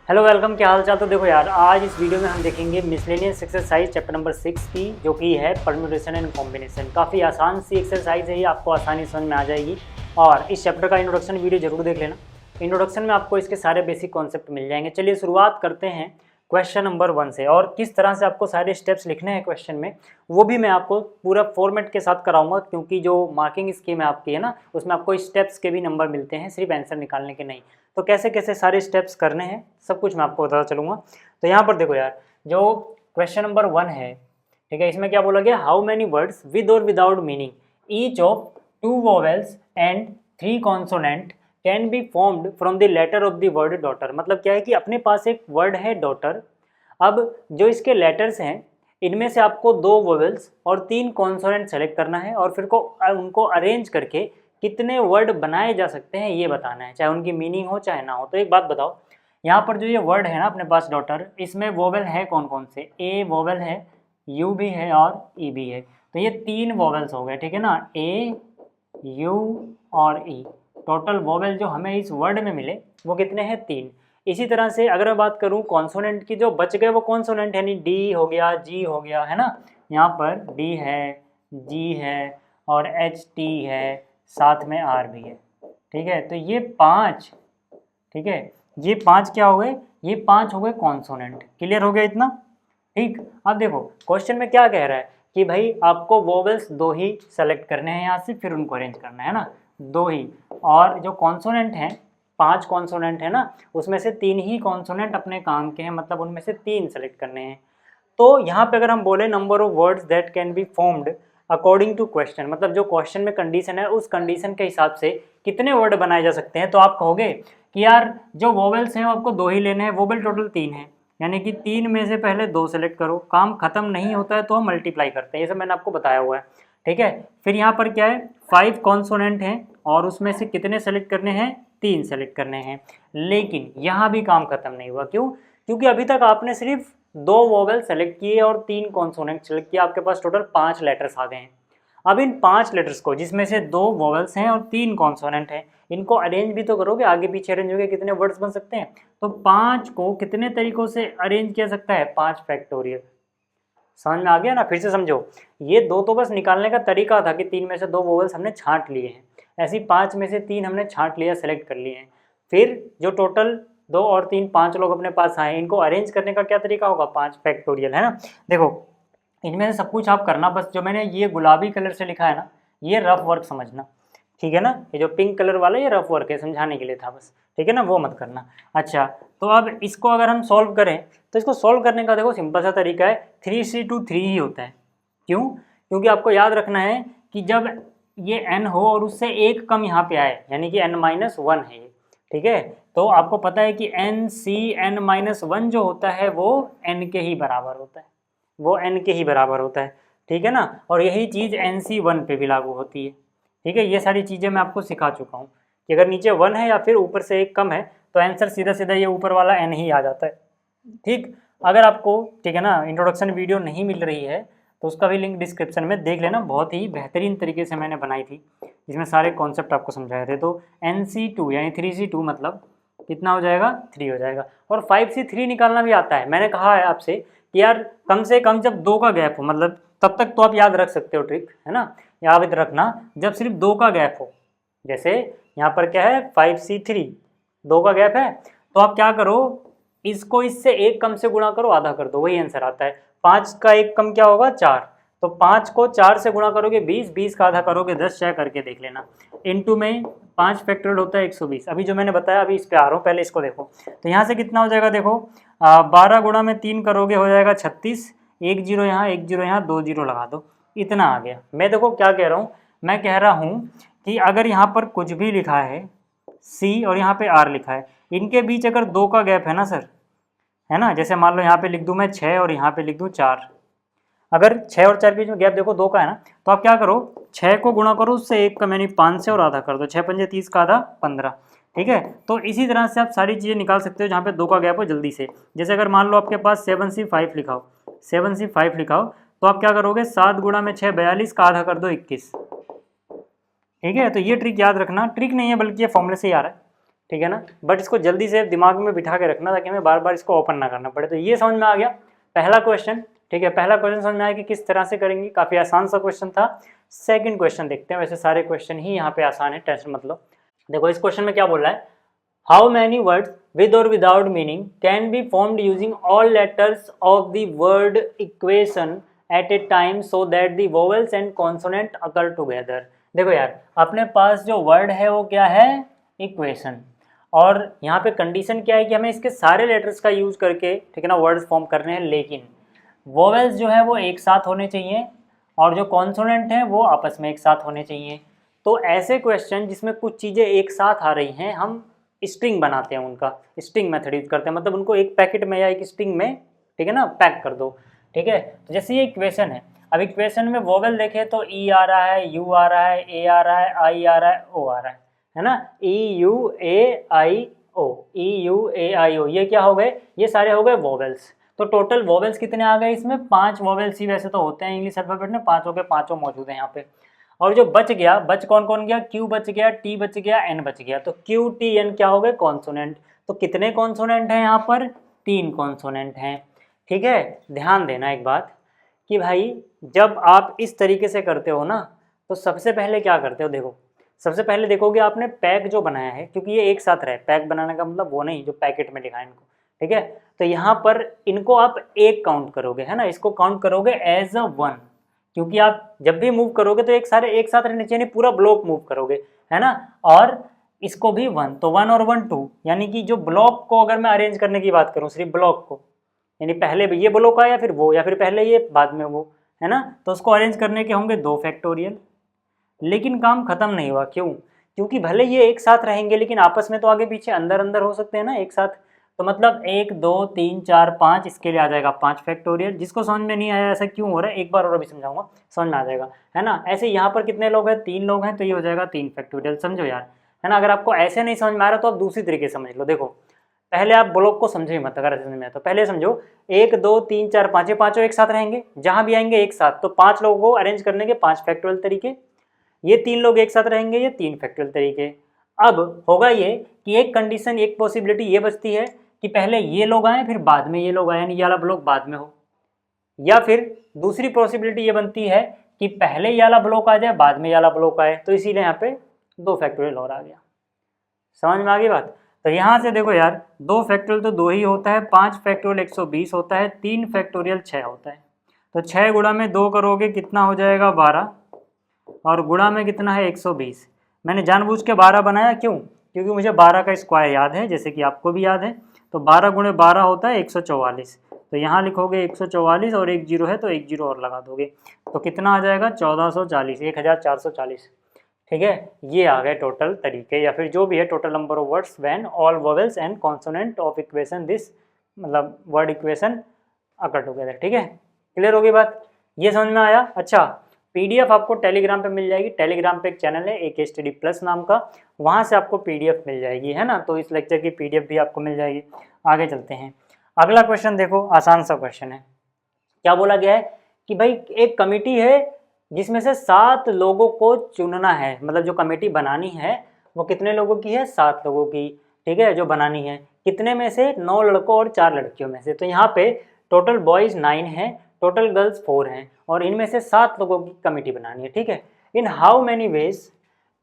Hello welcome, क्या हाल चाल। तो देखो यार, आज इस वीडियो में हम देखेंगे मिसलेनियस एक्सरसाइज चैप्टर नंबर 6 की, जो कि है परम्यूटेशन एंड कॉम्बिनेशन। काफ़ी आसान सी एक्सरसाइज है, ये आपको आसानी समझ में आ जाएगी। और इस चैप्टर का इंट्रोडक्शन वीडियो जरूर देख लेना। इंट्रोडक्शन में आपको इसके सारे बेसिक कॉन्सेप्ट मिल जाएंगे। चलिए शुरुआत करते हैं क्वेश्चन नंबर 1 से। और किस तरह से आपको सारे स्टेप्स लिखने हैं क्वेश्चन में, वो भी मैं आपको पूरा फॉर्मेट के साथ कराऊंगा, क्योंकि जो मार्किंग स्कीम है आपकी है ना, उसमें आपको स्टेप्स के भी नंबर मिलते हैं, सिर्फ आंसर निकालने के नहीं। तो कैसे कैसे सारे स्टेप्स करने हैं सब कुछ मैं आपको बताता चलूँगा। तो यहाँ पर देखो यार, जो क्वेश्चन नंबर 1 है, ठीक है, इसमें क्या बोला गया, हाउ मैनी वर्ड्स विद और without meaning each of 2 vowels and 3 consonant can be formed from the letter of the word daughter. मतलब क्या है कि अपने पास एक वर्ड है डॉटर, अब जो इसके लेटर्स हैं इनमें से आपको 2 वोवेल्स और 3 कॉन्सोनेंट सेलेक्ट करना है, और फिर उनको अरेंज करके कितने वर्ड बनाए जा सकते हैं ये बताना है, चाहे उनकी मीनिंग हो चाहे ना हो। तो एक बात बताओ, यहाँ पर जो ये वर्ड है ना अपने पास डॉटर, इसमें वोवेल है कौन कौन से, ए वोवेल है, यू भी है और ई भी है। तो ये 3 वोवेल्स हो गए, ठीक है ना, ए यू और ई। टोटल वोवेल जो हमें इस वर्ड में मिले वो कितने हैं, 3। इसी तरह से अगर मैं बात करूँ कॉन्सोनेंट की, जो बच गए वो कॉन्सोनेंट यानी डी हो गया, जी हो गया, है ना, यहाँ पर डी है, जी है और एच टी है, साथ में आर भी है, ठीक है। तो ये 5, ठीक है, ये 5 क्या हो गए, ये 5 हो गए कॉन्सोनेंट। क्लियर हो गया इतना, ठीक। अब देखो क्वेश्चन में क्या कह रहा है कि भाई आपको वोवेल्स 2 ही सेलेक्ट करने हैं यहाँ से, फिर उनको अरेंज करना है ना, 2 ही। और जो कॉन्सोनेंट हैं, 5 कॉन्सोनेंट है ना, उसमें से 3 ही कॉन्सोनेंट अपने काम के हैं, मतलब उनमें से 3 सेलेक्ट करने हैं। तो यहाँ पे अगर हम बोले number of words that can be formed according to question, मतलब जो क्वेश्चन में कंडीशन है उस कंडीशन के हिसाब से कितने वर्ड बनाए जा सकते हैं, तो आप कहोगे कि यार जो वोवेल्स हैं वो आपको 2 ही लेने हैं, वोवेल टोटल 3 है, यानी कि 3 में से पहले 2 सेलेक्ट करो, काम खत्म नहीं होता है तो हम मल्टीप्लाई करते हैं, ये सब मैंने आपको बताया हुआ है, ठीक है। फिर यहाँ पर क्या है, 5 कॉन्सोनेंट हैं और उसमें से कितने सेलेक्ट करने हैं, 3 सेलेक्ट करने हैं। लेकिन यहाँ भी काम खत्म नहीं हुआ, क्यों, क्योंकि अभी तक आपने सिर्फ 2 वोवेल सेलेक्ट किए और 3 कॉन्सोनेंट सेलेक्ट किए, आपके पास टोटल 5 लेटर्स आ गए हैं। अब इन 5 लेटर्स को, जिसमें से 2 वोवेल्स हैं और 3 कॉन्सोनेंट हैं, इनको अरेंज भी तो करोगे, आगे पीछे अरेंज हो गए, कितने वर्ड्स बन सकते हैं। तो 5 को कितने तरीकों से अरेंज किया सकता है, 5 फैक्टोरियल। समझ में आ गया ना, फिर से समझो, ये 2 तो बस निकालने का तरीका था कि 3 में से 2 वोवेल्स हमने छांट लिए हैं, ऐसी 5 में से 3 हमने छांट लिया, सेलेक्ट कर लिए हैं। फिर जो टोटल 2 और 3 5 लोग अपने पास आए, इनको अरेंज करने का क्या तरीका होगा, 5 फैक्टोरियल, है ना। देखो इनमें से सब कुछ आप करना, बस जो मैंने ये गुलाबी कलर से लिखा है ना, ये रफ वर्क समझना, ठीक है ना। ये जो पिंक कलर वाला ये रफ वर्क है, समझाने के लिए था बस, ठीक है ना, वो मत करना। अच्छा, तो अब इसको अगर हम सॉल्व करें, तो इसको सॉल्व करने का देखो सिंपल सा तरीका है, 3C2 3 ही होता है। क्यों, क्योंकि आपको याद रखना है कि जब ये n हो और उससे एक कम यहाँ पे आए, यानी कि n-1 है ये, ठीक है। तो आपको पता है कि n-1 जो होता है वो n के ही बराबर होता है, वो n के ही बराबर होता है, ठीक है ना। और यही चीज़ NC1 पे भी लागू होती है, ठीक है। ये सारी चीज़ें मैं आपको सिखा चुका हूँ कि अगर नीचे 1 है या फिर ऊपर से एक कम है तो आंसर सीधा सीधा ये ऊपर वाला n ही आ जाता है, ठीक। अगर आपको, ठीक है ना, इंट्रोडक्शन वीडियो नहीं मिल रही है तो उसका भी लिंक डिस्क्रिप्शन में देख लेना, बहुत ही बेहतरीन तरीके से मैंने बनाई थी, जिसमें सारे कॉन्सेप्ट आपको समझाए थे। तो NC2 यानी 3C2 मतलब कितना हो जाएगा, 3 हो जाएगा। और 5C3 निकालना भी आता है, मैंने कहा है आपसे कि यार कम से कम जब 2 का गैप हो, मतलब तब तक तो आप याद रख सकते हो ट्रिक, है ना, याद रखना जब सिर्फ 2 का गैप हो। जैसे यहाँ पर क्या है, 5C3, 2 का गैप है, तो आप क्या करो, इसको इससे एक कम से गुणा करो, आधा कर दो, वही आंसर आता है। 5 का एक कम क्या होगा, 4, तो 5 को 4 से गुणा करोगे 20, 20 का आधा करोगे 10, चाहे करके देख लेना। इनटू में 5 फैक्टोरियल होता है 120। अभी जो मैंने बताया अभी इस पे आ रहा हूँ, पहले इसको देखो। तो यहाँ से कितना हो जाएगा, देखो 12 गुणा में 3 करोगे हो जाएगा 36, 1 जीरो यहाँ, 1 जीरो यहाँ, 2 जीरो लगा दो, इतना आ गया। मैं देखो क्या कह रहा हूँ, मैं कह रहा हूँ कि अगर यहाँ पर कुछ भी लिखा है C और यहाँ पे R लिखा है, इनके बीच अगर 2 का गैप है ना सर, है ना, जैसे मान लो यहाँ पे लिख दूँ मैं 6 और यहाँ पे लिख दूँ 4, अगर 6 और 4 के बीच में गैप देखो 2 का है ना, तो आप क्या करो, 6 को गुणा करो उससे एक का, यानी 5 से, और आधा कर दो, 6 पंजे 30 का आधा 15, ठीक है। तो इसी तरह से आप सारी चीज़ें निकाल सकते हो जहाँ पे 2 का गैप हो जल्दी से। जैसे अगर मान लो आपके पास 7C5 लिखाओ, 7C5 लिखाओ, तो आप क्या करोगे, 7 गुणा में 6 42 का आधा कर दो 21, ठीक है। तो ये ट्रिक याद रखना, ट्रिक नहीं है बल्कि ये फॉर्मूले से ही आ रहा है, ठीक है ना, बट इसको जल्दी से दिमाग में बिठा के रखना ताकि हमें बार बार इसको ओपन ना करना पड़े। तो ये समझ में आ गया पहला क्वेश्चन, ठीक है, पहला क्वेश्चन समझ में आया कि किस तरह से करेंगे, काफ़ी आसान सा क्वेश्चन था। सेकंड क्वेश्चन देखते हैं, वैसे सारे क्वेश्चन ही यहाँ पे आसान है, टेंशन मतलब। देखो इस क्वेश्चन में क्या बोल रहा है, हाउ मैनी वर्ड्स विद और without meaning can be formed using all letters of the word equation at a time so that the vowels and consonant occur together. देखो यार अपने पास जो वर्ड है वो क्या है, इक्वेशन, और यहाँ पे कंडीशन क्या है कि हमें इसके सारे लेटर्स का यूज करके, ठीक है ना, वर्ड्स फॉर्म करने हैं, लेकिन वोवेल्स जो है वो एक साथ होने चाहिए और जो कॉन्सोनेंट हैं वो आपस में एक साथ होने चाहिए। तो ऐसे क्वेश्चन जिसमें कुछ चीज़ें एक साथ आ रही हैं हम स्ट्रिंग बनाते हैं, उनका स्ट्रिंग मेथड यूज करते हैं, मतलब उनको एक पैकेट में या एक स्ट्रिंग में, ठीक है ना, पैक कर दो, ठीक है। तो जैसे ये इक्वेशन है, अब इक्वेशन में वोवेल देखें तो ई आ रहा है, यू आ रहा है, ए आ रहा है, आई आ रहा है, ओ आ रहा है ना, E U A I O, E U A आई ओ, ये क्या हो गए, ये सारे हो गए वोवेल्स। तो टोटल वोवेल्स कितने आ गए इसमें, 5 वोवेल्स ही वैसे तो होते हैं इंग्लिश अल्फाबेट में, 5 हो गए, 5 मौजूद है यहाँ पे। और जो बच गया, बच कौन कौन गया, क्यू बच गया, टी बच गया, एन बच गया, तो क्यू टी एन क्या हो गए, कॉन्सोनेंट। तो कितने कॉन्सोनेंट हैं यहाँ पर, 3 कॉन्सोनेंट हैं, ठीक है। ध्यान देना एक बात कि भाई जब आप इस तरीके से करते हो ना, तो सबसे पहले क्या करते हो, देखो सबसे पहले देखोगे आपने पैक जो बनाया है, क्योंकि ये एक साथ रहे, पैक बनाने का मतलब वो नहीं जो पैकेट में लिखा है इनको, ठीक है। तो यहाँ पर इनको आप एक काउंट करोगे, है ना, इसको काउंट करोगे एज अ 1, क्योंकि आप जब भी मूव करोगे तो एक साथ रहने चाहिए, पूरा ब्लॉक मूव करोगे, है ना। और इसको भी 1, तो 1 और 1 2, यानी कि जो ब्लॉक को अगर मैं अरेंज करने की बात करूँ, सिर्फ ब्लॉक को, यानी पहले ये ब्लॉक आया फिर वो, या फिर पहले ये बाद में वो, है ना, तो उसको अरेंज करने के होंगे 2 फैक्टोरियल। लेकिन काम खत्म नहीं हुआ, क्यों, क्योंकि भले ये एक साथ रहेंगे लेकिन आपस में तो आगे पीछे अंदर अंदर हो सकते हैं ना एक साथ। तो मतलब 1 2 3 4 5, इसके लिए आ जाएगा 5 फैक्टोरियल। जिसको समझ में नहीं आया ऐसा क्यों हो रहा है, एक बार और अभी समझाऊंगा, समझ में आ जाएगा, है ना। ऐसे यहाँ पर कितने लोग हैं, 3 लोग हैं, तो ये हो जाएगा 3 फैक्टोरियल, समझो यार, है ना। अगर आपको ऐसे नहीं समझ में आ रहा तो आप दूसरी तरीके से समझ लो। देखो पहले आप ब्लॉक को समझो ही मत, अगर ऐसे समझ में आया तो पहले समझो 1 2 3 4 5, ये पाँचों एक साथ रहेंगे, जहाँ भी आएंगे एक साथ, तो 5 लोगों को अरेंज करने के 5 फैक्टोरियल तरीके, ये 3 लोग एक साथ रहेंगे, ये 3 फैक्टोरियल तरीके। अब होगा ये कि एक कंडीशन, एक पॉसिबिलिटी ये बचती है कि पहले ये लोग आए फिर बाद में ये लोग आए, यानी ये वाला ब्लॉक बाद में हो, या फिर दूसरी पॉसिबिलिटी ये बनती है कि पहले ये वाला ब्लॉक आ जाए बाद में ये वाला ब्लॉक आए, तो इसीलिए यहाँ पे 2 फैक्टोरियल और आ गया। समझ में आ गई बात। तो यहाँ से देखो यार 2 फैक्टोरियल तो 2 ही होता है, 5 फैक्टोरियल 120 होता है, 3 फैक्टोरियल 6 होता है। तो 6 गुणा में 2 करोगे कितना हो जाएगा 12, और गुणा में कितना है 120। मैंने जानबूझ के 12 बनाया, क्यों, क्योंकि मुझे 12 का स्क्वायर याद है, जैसे कि आपको भी याद है। तो 12 गुणे 12 होता है 144, तो यहाँ लिखोगे 144 और 1 जीरो है तो 1 जीरो और लगा दोगे, तो कितना आ जाएगा 1440, 1440, ठीक है। ये आ गए टोटल तरीके, या फिर जो भी है total number of words when all vowels and consonant of equation this, मतलब वर्ड इक्वेशन अकर टुगेदर, ठीक है। क्लियर होगी बात, ये समझ में आया। अच्छा, पीडीएफ आपको टेलीग्राम पे मिल जाएगी, टेलीग्राम पे एक चैनल है AK स्टडी प्लस नाम का, वहाँ से आपको पीडीएफ मिल जाएगी, है ना। तो इस लेक्चर की पीडीएफ भी आपको मिल जाएगी। आगे चलते हैं, अगला क्वेश्चन देखो, आसान सा क्वेश्चन है। क्या बोला गया है कि भाई एक कमेटी है जिसमें से 7 लोगों को चुनना है, मतलब जो कमेटी बनानी है वो कितने लोगों की है, 7 लोगों की, ठीक है, जो बनानी है। कितने में से, 9 लड़कों और 4 लड़कियों में से। तो यहाँ पे टोटल बॉयज़ 9 हैं, टोटल गर्ल्स 4 हैं, और इनमें से 7 लोगों की कमेटी बनानी है, ठीक है। In how many ways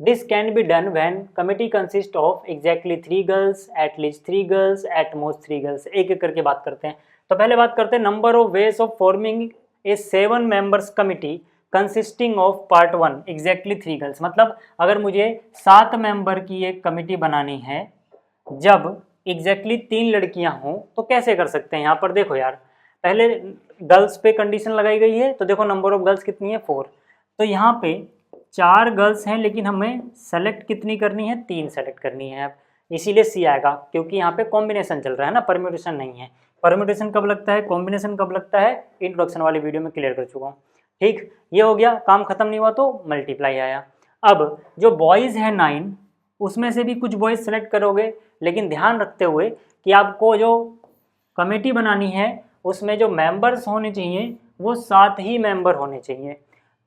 this can be done when committee consist of exactly 3 girls, at least 3 girls, at most 3 girls. एक एक करके बात करते हैं। तो पहले बात करते हैं number of ways of forming a 7 members committee consisting of part 1 exactly 3 girls. मतलब अगर मुझे 7 मेंबर की एक कमेटी बनानी है जब एग्जैक्टली 3 लड़कियां हों, तो कैसे कर सकते हैं। यहाँ पर देखो यार, पहले गर्ल्स पे कंडीशन लगाई गई है, तो देखो नंबर ऑफ गर्ल्स कितनी है 4, तो यहाँ पे 4 गर्ल्स हैं, लेकिन हमें सेलेक्ट कितनी करनी है, 3 सेलेक्ट करनी है। अब इसीलिए सी आएगा, क्योंकि यहाँ पे कॉम्बिनेशन चल रहा है ना, परम्यूटेशन नहीं है। परम्यूटेशन कब लगता है, कॉम्बिनेशन कब लगता है, इंट्रोडक्शन वाली वीडियो में क्लियर कर चुका हूँ, ठीक। ये हो गया, काम खत्म नहीं हुआ तो मल्टीप्लाई आया। अब जो बॉयज़ है 9, उसमें से भी कुछ बॉयज़ सेलेक्ट करोगे, लेकिन ध्यान रखते हुए कि आपको जो कमेटी बनानी है उसमें जो मेंबर्स होने चाहिए वो 7 ही मेंबर होने चाहिए।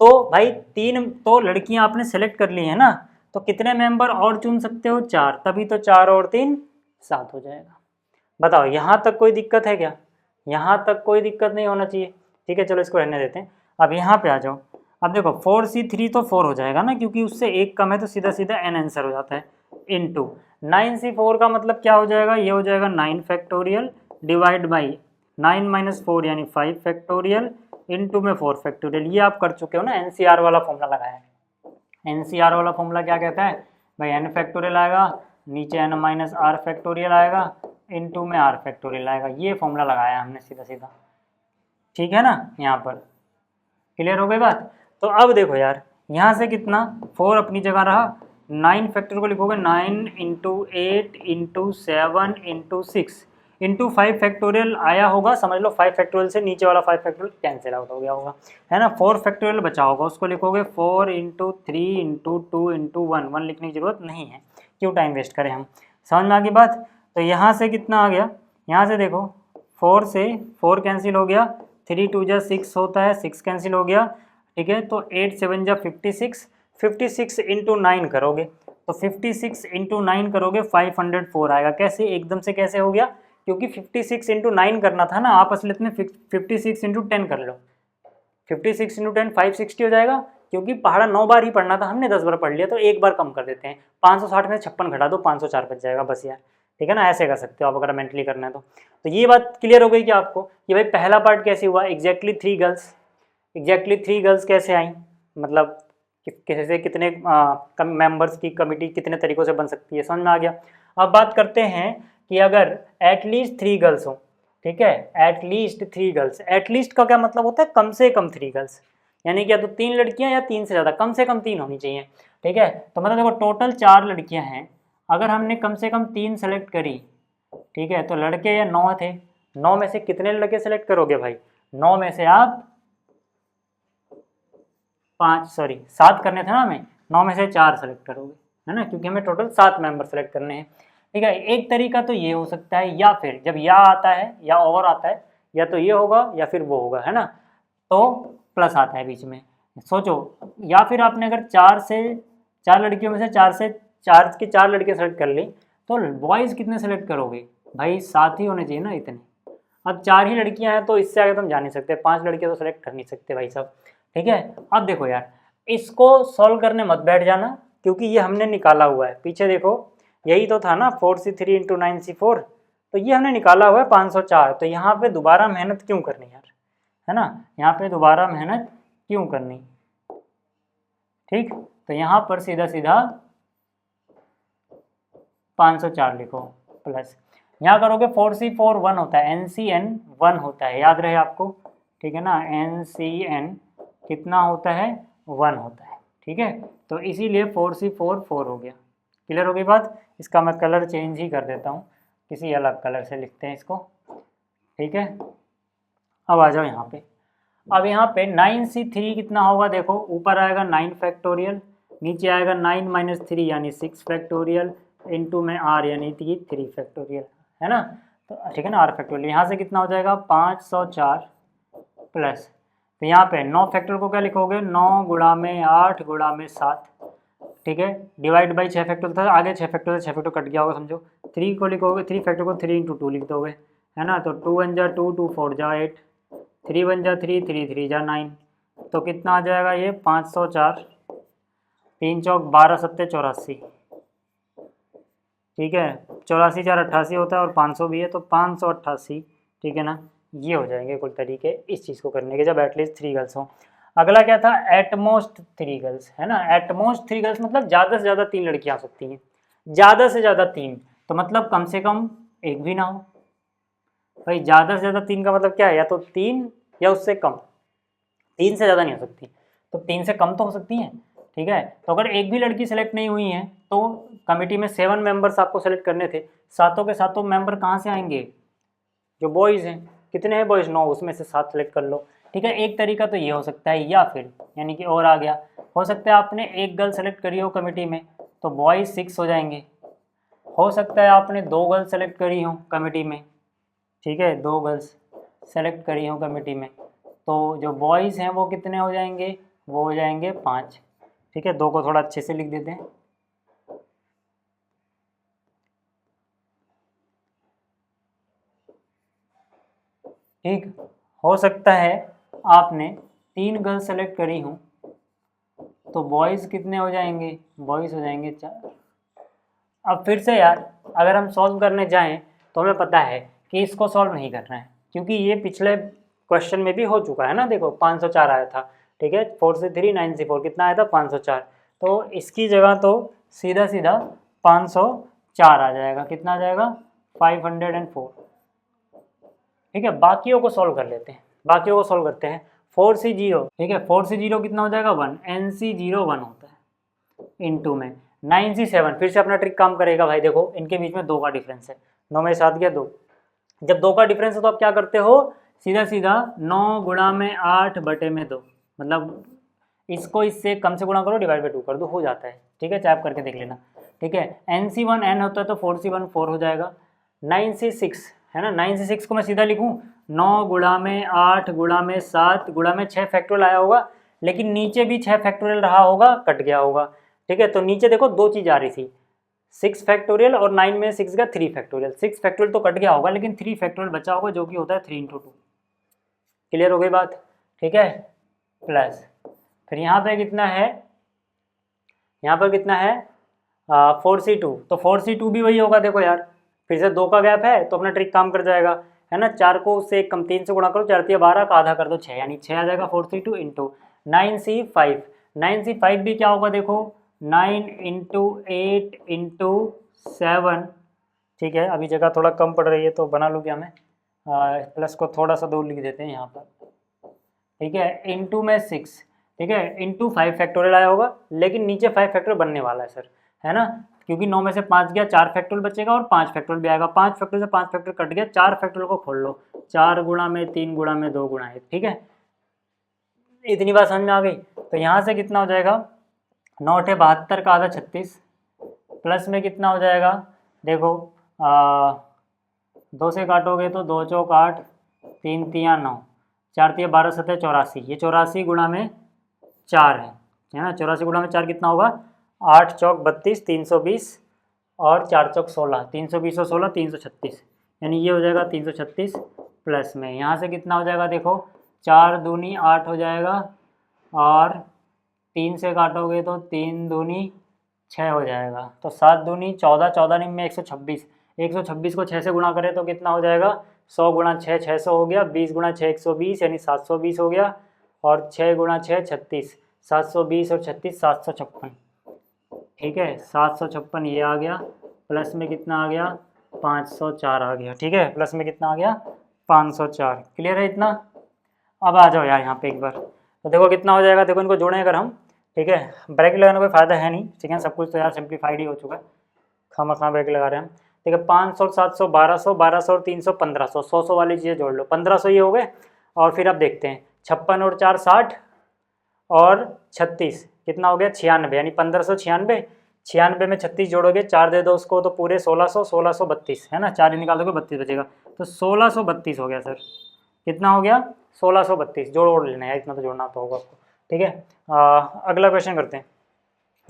तो भाई 3 तो लड़कियां आपने सेलेक्ट कर ली है ना, तो कितने मेंबर और चुन सकते हो? 4, तभी तो 4 और 3 7 हो जाएगा। बताओ यहाँ तक कोई दिक्कत है क्या? यहाँ तक कोई दिक्कत नहीं होना चाहिए। ठीक है, चलो इसको रहने देते हैं। अब यहाँ पे आ जाओ। अब देखो 4C3 तो 4 हो जाएगा ना, क्योंकि उससे एक कम है तो सीधा सीधा n आंसर हो जाता है, इनटू 9C4 का मतलब क्या हो जाएगा? ये हो जाएगा 9 फैक्टोरियल डिवाइड बाई 9 माइनस 4 यानी 5 फैक्टोरियल इनटू में 4 फैक्टोरियल। ये आप कर चुके हो ना, एनसीआर वाला फॉर्मूला लगाया है। एनसीआर वाला फॉर्मूला क्या कहता है भाई? एन फैक्टोरियल आएगा, नीचे एन माइनस आर फैक्टोरियल आएगा, इनटू में आर फैक्टोरियल आएगा। ये फॉर्मूला लगाया हमने सीधा सीधा। ठीक है ना, यहाँ पर क्लियर हो गई बात? तो अब देखो यार, यहाँ से कितना 4 अपनी जगह रहा, 9 फैक्टर को लिखोगे 9 into 8 into 7 into 6 into 5 factorial आया होगा, समझ लो 5 फैक्टोरियल से नीचे वाला 5 फैक्टोरियल कैंसिल आउट हो गया होगा, है ना। 4 फैक्टोरियल बचा होगा, उसको लिखोगे 4 इंटू 3 इंटू 2 इंटू 1 लिखने की जरूरत नहीं है, क्यों टाइम वेस्ट करें हम। समझ में आ गई बात? तो यहाँ से कितना आ गया? यहाँ से देखो 4 से 4 कैंसिल हो गया, 3 2 जा 6 होता है, 6 कैंसिल हो गया। ठीक है, तो 8 7 जा 56, 56 इंटू 9 करोगे तो 56 इंटू 9 करोगे 504 आएगा। कैसे? एकदम से कैसे हो गया? क्योंकि 56 इंटू 9 करना था ना, आप असलियत में 56 इंटू 10 कर लो। 56 इंटू 10 560 हो जाएगा, क्योंकि पहाड़ा 9 बार ही पढ़ना था, हमने 10 बार पढ़ लिया तो एक बार कम कर देते हैं। 560 में 56 घटा दो, 504 बच जाएगा बस यार। ठीक है ना, ऐसे कर सकते हो आप अगर मेंटली करना है तो ये बात क्लियर हो गई कि आपको कि भाई पहला पार्ट कैसे हुआ? एग्जैक्टली 3 गर्ल्स कैसे आई, मतलब कैसे कितने मेंबर्स की कमिटी कितने तरीक़ों से बन सकती है, समझ में आ गया। अब बात करते हैं कि अगर एटलीस्ट 3 गर्ल्स हो, ठीक है, एटलीस्ट 3 गर्ल्स, एटलीस्ट का क्या मतलब होता है? कम से कम 3 गर्ल्स, यानी कि या तो 3 लड़कियां या 3 से ज़्यादा, कम से कम 3 होनी चाहिए। ठीक है, तो मतलब देखो टोटल 4 लड़कियां हैं, अगर हमने कम से कम 3 सेलेक्ट करी, ठीक है, तो लड़के या 9 थे, 9 में से कितने लड़के सेलेक्ट करोगे भाई? 9 में से आप 7 करने थे ना हमें, 9 में से 4 सेलेक्ट करोगे, है ना, क्योंकि हमें टोटल 7 मेंबर सेलेक्ट करने हैं। ठीक है, एक तरीका तो ये हो सकता है, या फिर जब या आता है या और आता है, या तो ये होगा या फिर वो होगा, है ना, तो प्लस आता है बीच में। सोचो, या फिर आपने अगर 4 लड़कियों में से 4 लड़के सेलेक्ट कर ली, तो बॉयज़ कितने सेलेक्ट करोगे भाई? 7 ही होने चाहिए ना इतने। अब 4 ही लड़कियां हैं तो इससे आगे तुम जा नहीं सकते, 5 लड़के तो सेलेक्ट कर नहीं सकते भाई साहब। ठीक है, अब देखो यार, इसको सॉल्व करने मत बैठ जाना, क्योंकि ये हमने निकाला हुआ है, पीछे देखो यही तो था ना 4C3 इंटू 9C4, तो ये हमने निकाला हुआ है 504। तो यहाँ पे दोबारा मेहनत क्यों करनी यार, है ना, यहाँ पे दोबारा मेहनत क्यों करनी। ठीक, तो यहाँ पर सीधा सीधा 504 लिखो प्लस, यहाँ करोगे 4C4 1 होता है, NCN 1 होता है, याद रहे आपको। ठीक है ना, NCN कितना होता है? 1 होता है। ठीक है, तो इसीलिए 4C4 4 हो गया। क्लियर हो गई बात? इसका मैं कलर चेंज ही कर देता हूँ, किसी अलग कलर से लिखते हैं इसको। ठीक है, अब आ जाओ यहाँ पे। अब यहाँ पे 9C3 कितना होगा? देखो ऊपर आएगा 9 फैक्टोरियल, नीचे आएगा 9 माइनस 3 यानी 6 फैक्टोरियल, इनटू में R यानी 3 फैक्टोरियल, है ना। तो ठीक है ना, R फैक्टोरियल, यहाँ से कितना हो जाएगा? 504 प्लस, तो यहाँ पे 9 फैक्टोरियल को क्या लिखोगे? 9 गुणा में 8 गुणा में 7, ठीक है, डिवाइड बाई 6 फैक्टोरियल था, आगे 6 फैक्टोरियल 6 फैक्टोरियल कट गया होगा समझो। 3 को लिखोगे, 3 फैक्टोरियल को 3 इंटू 2 लिख दोगे, है ना, तो 2 1 जा 2, 2 4 जा 8, 3 1 जा 3, 3 3 जा 9, तो कितना आ जाएगा ये? 504, 3 चौक 12 सत्ते 84, ठीक है, 84 4 88 होता है और 500 भी है, तो 588। ठीक है ना, ये हो जाएंगे कुल तरीके इस चीज़ को करने के, जब एटलीस्ट 3 गर्ल्स हो। अगला क्या था? एटमोस्ट 3 गर्ल्स, है ना। एटमोस्ट 3 गर्ल्स मतलब ज़्यादा से ज़्यादा 3 लड़कियाँ आ सकती हैं, ज़्यादा से ज़्यादा 3, तो मतलब कम से कम एक भी ना हो भाई। ज़्यादा से ज़्यादा 3 का मतलब क्या है? या तो 3 या उससे कम, 3 से ज़्यादा नहीं हो सकती, तो 3 से कम तो हो सकती हैं। ठीक है, तो अगर एक भी लड़की सेलेक्ट नहीं हुई है तो कमेटी में 7 मेंबर्स आपको सेलेक्ट करने थे, सातों के सातों मेंबर कहाँ से आएंगे? जो बॉयज़ हैं, कितने हैं बॉयज़? 9, उसमें से 7 सेलेक्ट कर लो। ठीक है, एक तरीका तो ये हो सकता है, या फिर यानी कि और आ गया, हो सकता है आपने एक गर्ल सेलेक्ट करी हो कमेटी में तो बॉयज़ 6 हो जाएंगे। हो सकता है आपने 2 गर्ल्स सेलेक्ट करी हो कमेटी में, ठीक है, 2 गर्ल्स सेलेक्ट करी हो कमेटी में, तो जो बॉयज़ हैं वो कितने हो जाएंगे? वो हो जाएंगे 5। ठीक है, 2 को थोड़ा अच्छे से लिख देते हैं, ठीक, हो सकता है आपने 3 गर्ल्स सेलेक्ट करी हूँ, तो बॉयज़ कितने हो जाएंगे, बॉयज़ हो जाएंगे 4। अब फिर से यार अगर हम सॉल्व करने जाएं तो हमें पता है कि इसको सॉल्व नहीं करना है, क्योंकि ये पिछले क्वेश्चन में भी हो चुका है ना। देखो 504 आया था, ठीक है, 4 से 3 9 से 4 कितना आया था 504, तो इसकी जगह तो सीधा सीधा 504 आ जाएगा। कितना आ जाएगा 504। ठीक है, बाकियों को सॉल्व कर लेते हैं, बाकियों को सॉल्व करते हैं। 4C0, ठीक है, 4C0 कितना हो जाएगा 1, NC0 1 होता है इनटू में 9C7। फिर से अपना ट्रिक काम करेगा भाई। देखो इनके बीच में 2 का डिफरेंस है, 9 में 7 गया 2। जब 2 का डिफरेंस है तो आप क्या करते हो, सीधा सीधा 9 गुणा में 8 बटे में 2, मतलब इसको इससे कम से गुणा करो, डिवाइड बाई 2 कर दो, हो जाता है। ठीक है, चाहे आप करके देख लेना। ठीक है, NC1 N होता है तो 4C1 4 हो जाएगा। 9C6 है ना, 9C6 को मैं सीधा लिखूँ 9 गुणा में 8 गुणा में 7 गुणा में 6 फैक्टोरियल आया होगा, लेकिन नीचे भी 6 फैक्टोरियल रहा होगा, कट गया होगा। ठीक है, तो नीचे देखो 2 चीज़ आ रही थी, 6 फैक्टोरियल और 9 में 6 का 3 फैक्टोरियल। 6 फैक्टोरियल तो कट गया होगा, लेकिन 3 फैक्टोरियल बचा होगा, जो कि होता है 3 × 2। क्लियर हो गई बात। ठीक है, प्लस फिर यहाँ पे कितना है, यहाँ पर कितना है 4C2, तो 4C2 भी वही होगा। देखो यार फिर से 2 का गैप है तो अपना ट्रिक काम कर जाएगा, है ना। 4 को उससे कम 3 से गुणा करो, 4 3 12 का आधा कर दो 6, यानी 6 आ जाएगा 4C2 इंटू 9C5। 9C5 भी क्या होगा देखो 9 × 8 × 7। ठीक है, अभी जगह थोड़ा कम पड़ रही है तो बना लूँ क्या मैं, प्लस को थोड़ा सा दूर लिख देते हैं यहाँ पर। ठीक है, इंटू में 6, ठीक है, इंटू 5 फैक्टोरियल आया होगा, लेकिन नीचे 5 फैक्टोरियल बनने वाला है सर, है ना, क्योंकि 9 में से 5 गया, 4 फैक्टोरियल बचेगा और 5 फैक्टोरियल भी आएगा। 5 फैक्टोरियल से 5 फैक्टोरियल कट गया, 4 फैक्टोरियल को खोल लो, 4 गुणा में 3 गुणा में 2 गुणा 1। ठीक है, इतनी बात समझ में आ गई। तो यहाँ से कितना हो जाएगा 9 × 72 का आधा 36, प्लस में कितना हो जाएगा देखो 2 से काटोगे तो 2 चौक 8, 3 3 9, 4 3 12 7 84। ये 84 गुणा में 4 है ना, 84 गुणा में 4 कितना होगा 8 चौक 32, 320 और 4 चौक 16, 320 और 16 336, यानी ये हो जाएगा 336। प्लस में यहाँ से कितना हो जाएगा देखो 4 दूनी 8 हो जाएगा, और 3 से काटोगे तो 3 दूनी 6 हो जाएगा, तो 7 दूनी 14, 14 निम में 126, 126 को 6 से गुणा करें तो कितना हो जाएगा 100 गुणा 6 600 हो गया, 20 गुणा 6 120 यानी 720 हो गया, और 6 गुणा 6 36, 720 और 36 756। ठीक है, 756 ये आ गया, प्लस में कितना आ गया 504 आ गया। ठीक है, प्लस में कितना आ गया 504। क्लियर है इतना। अब आ जाओ यार यहाँ पे एक बार, तो देखो कितना हो जाएगा, देखो इनको जोड़ें अगर हम, ठीक है, ब्रैकेट लगाने कोई फ़ायदा है नहीं, ठीक है, सब कुछ तो यार सिंप्लीफाइड ही हो चुका है, खामा ब्रैकेट लगा रहे हैं हम। ठीक है, 500 700 1200, 1200 और 300 1500, 100 वाली चीज़ें जोड़ लो, 1500 ये हो गए। और फिर अब देखते हैं 56 और 4 60 और 36 कितना हो गया 96, यानी 1596। 96 में 36 जोड़ोगे, 4 दे दो उसको तो पूरे 1600, 1632 है ना, 4 ही निकाल दोगे 32 बचेगा, तो 1632 हो गया सर। कितना हो गया 1632, जोड़ लेना है, इतना तो जोड़ना तो होगा आपको। ठीक है, अगला क्वेश्चन करते हैं।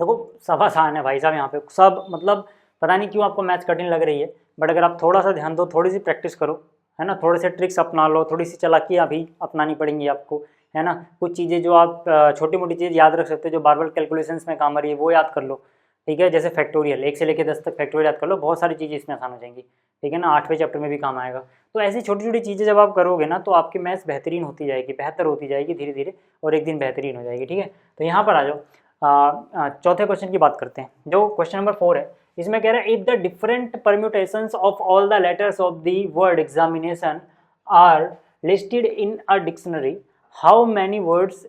देखो सब आसान है भाई साहब, यहाँ पे सब मतलब पता नहीं क्यों आपको मैथ्स कठिन लग रही है, बट अगर आप थोड़ा सा ध्यान दो, थोड़ी सी प्रैक्टिस करो, है ना, थोड़े से ट्रिक्स अपना लो, थोड़ी सी चालाकियाँ भी अपनानी पड़ेंगी आपको, है ना। कुछ चीज़ें जो आप छोटी मोटी चीज़ याद रख सकते हो, जो बार बार कैलकुलेशंस में काम आ रही है, वो याद कर लो। ठीक है, जैसे फैक्टोरियल 1 से लेकर 10 तक फैक्टोरियल याद कर लो, बहुत सारी चीज़ें इसमें आसान हो जाएंगी। ठीक है ना, 8वें चैप्टर में भी काम आएगा। तो ऐसी छोटी छोटी चीज़ें जब आप करोगे ना, तो आपकी मैथ्स बेहतरीन होती जाएगी, बेहतर होती जाएगी धीरे धीरे, और एक दिन बेहतरीन हो जाएगी। ठीक है, तो यहाँ पर आ जाओ, चौथे क्वेश्चन की बात करते हैं, जो क्वेश्चन नंबर 4 है। इसमें कह रहा है if the different permutations of all the letters of the word examination are listed in a dictionary, how many words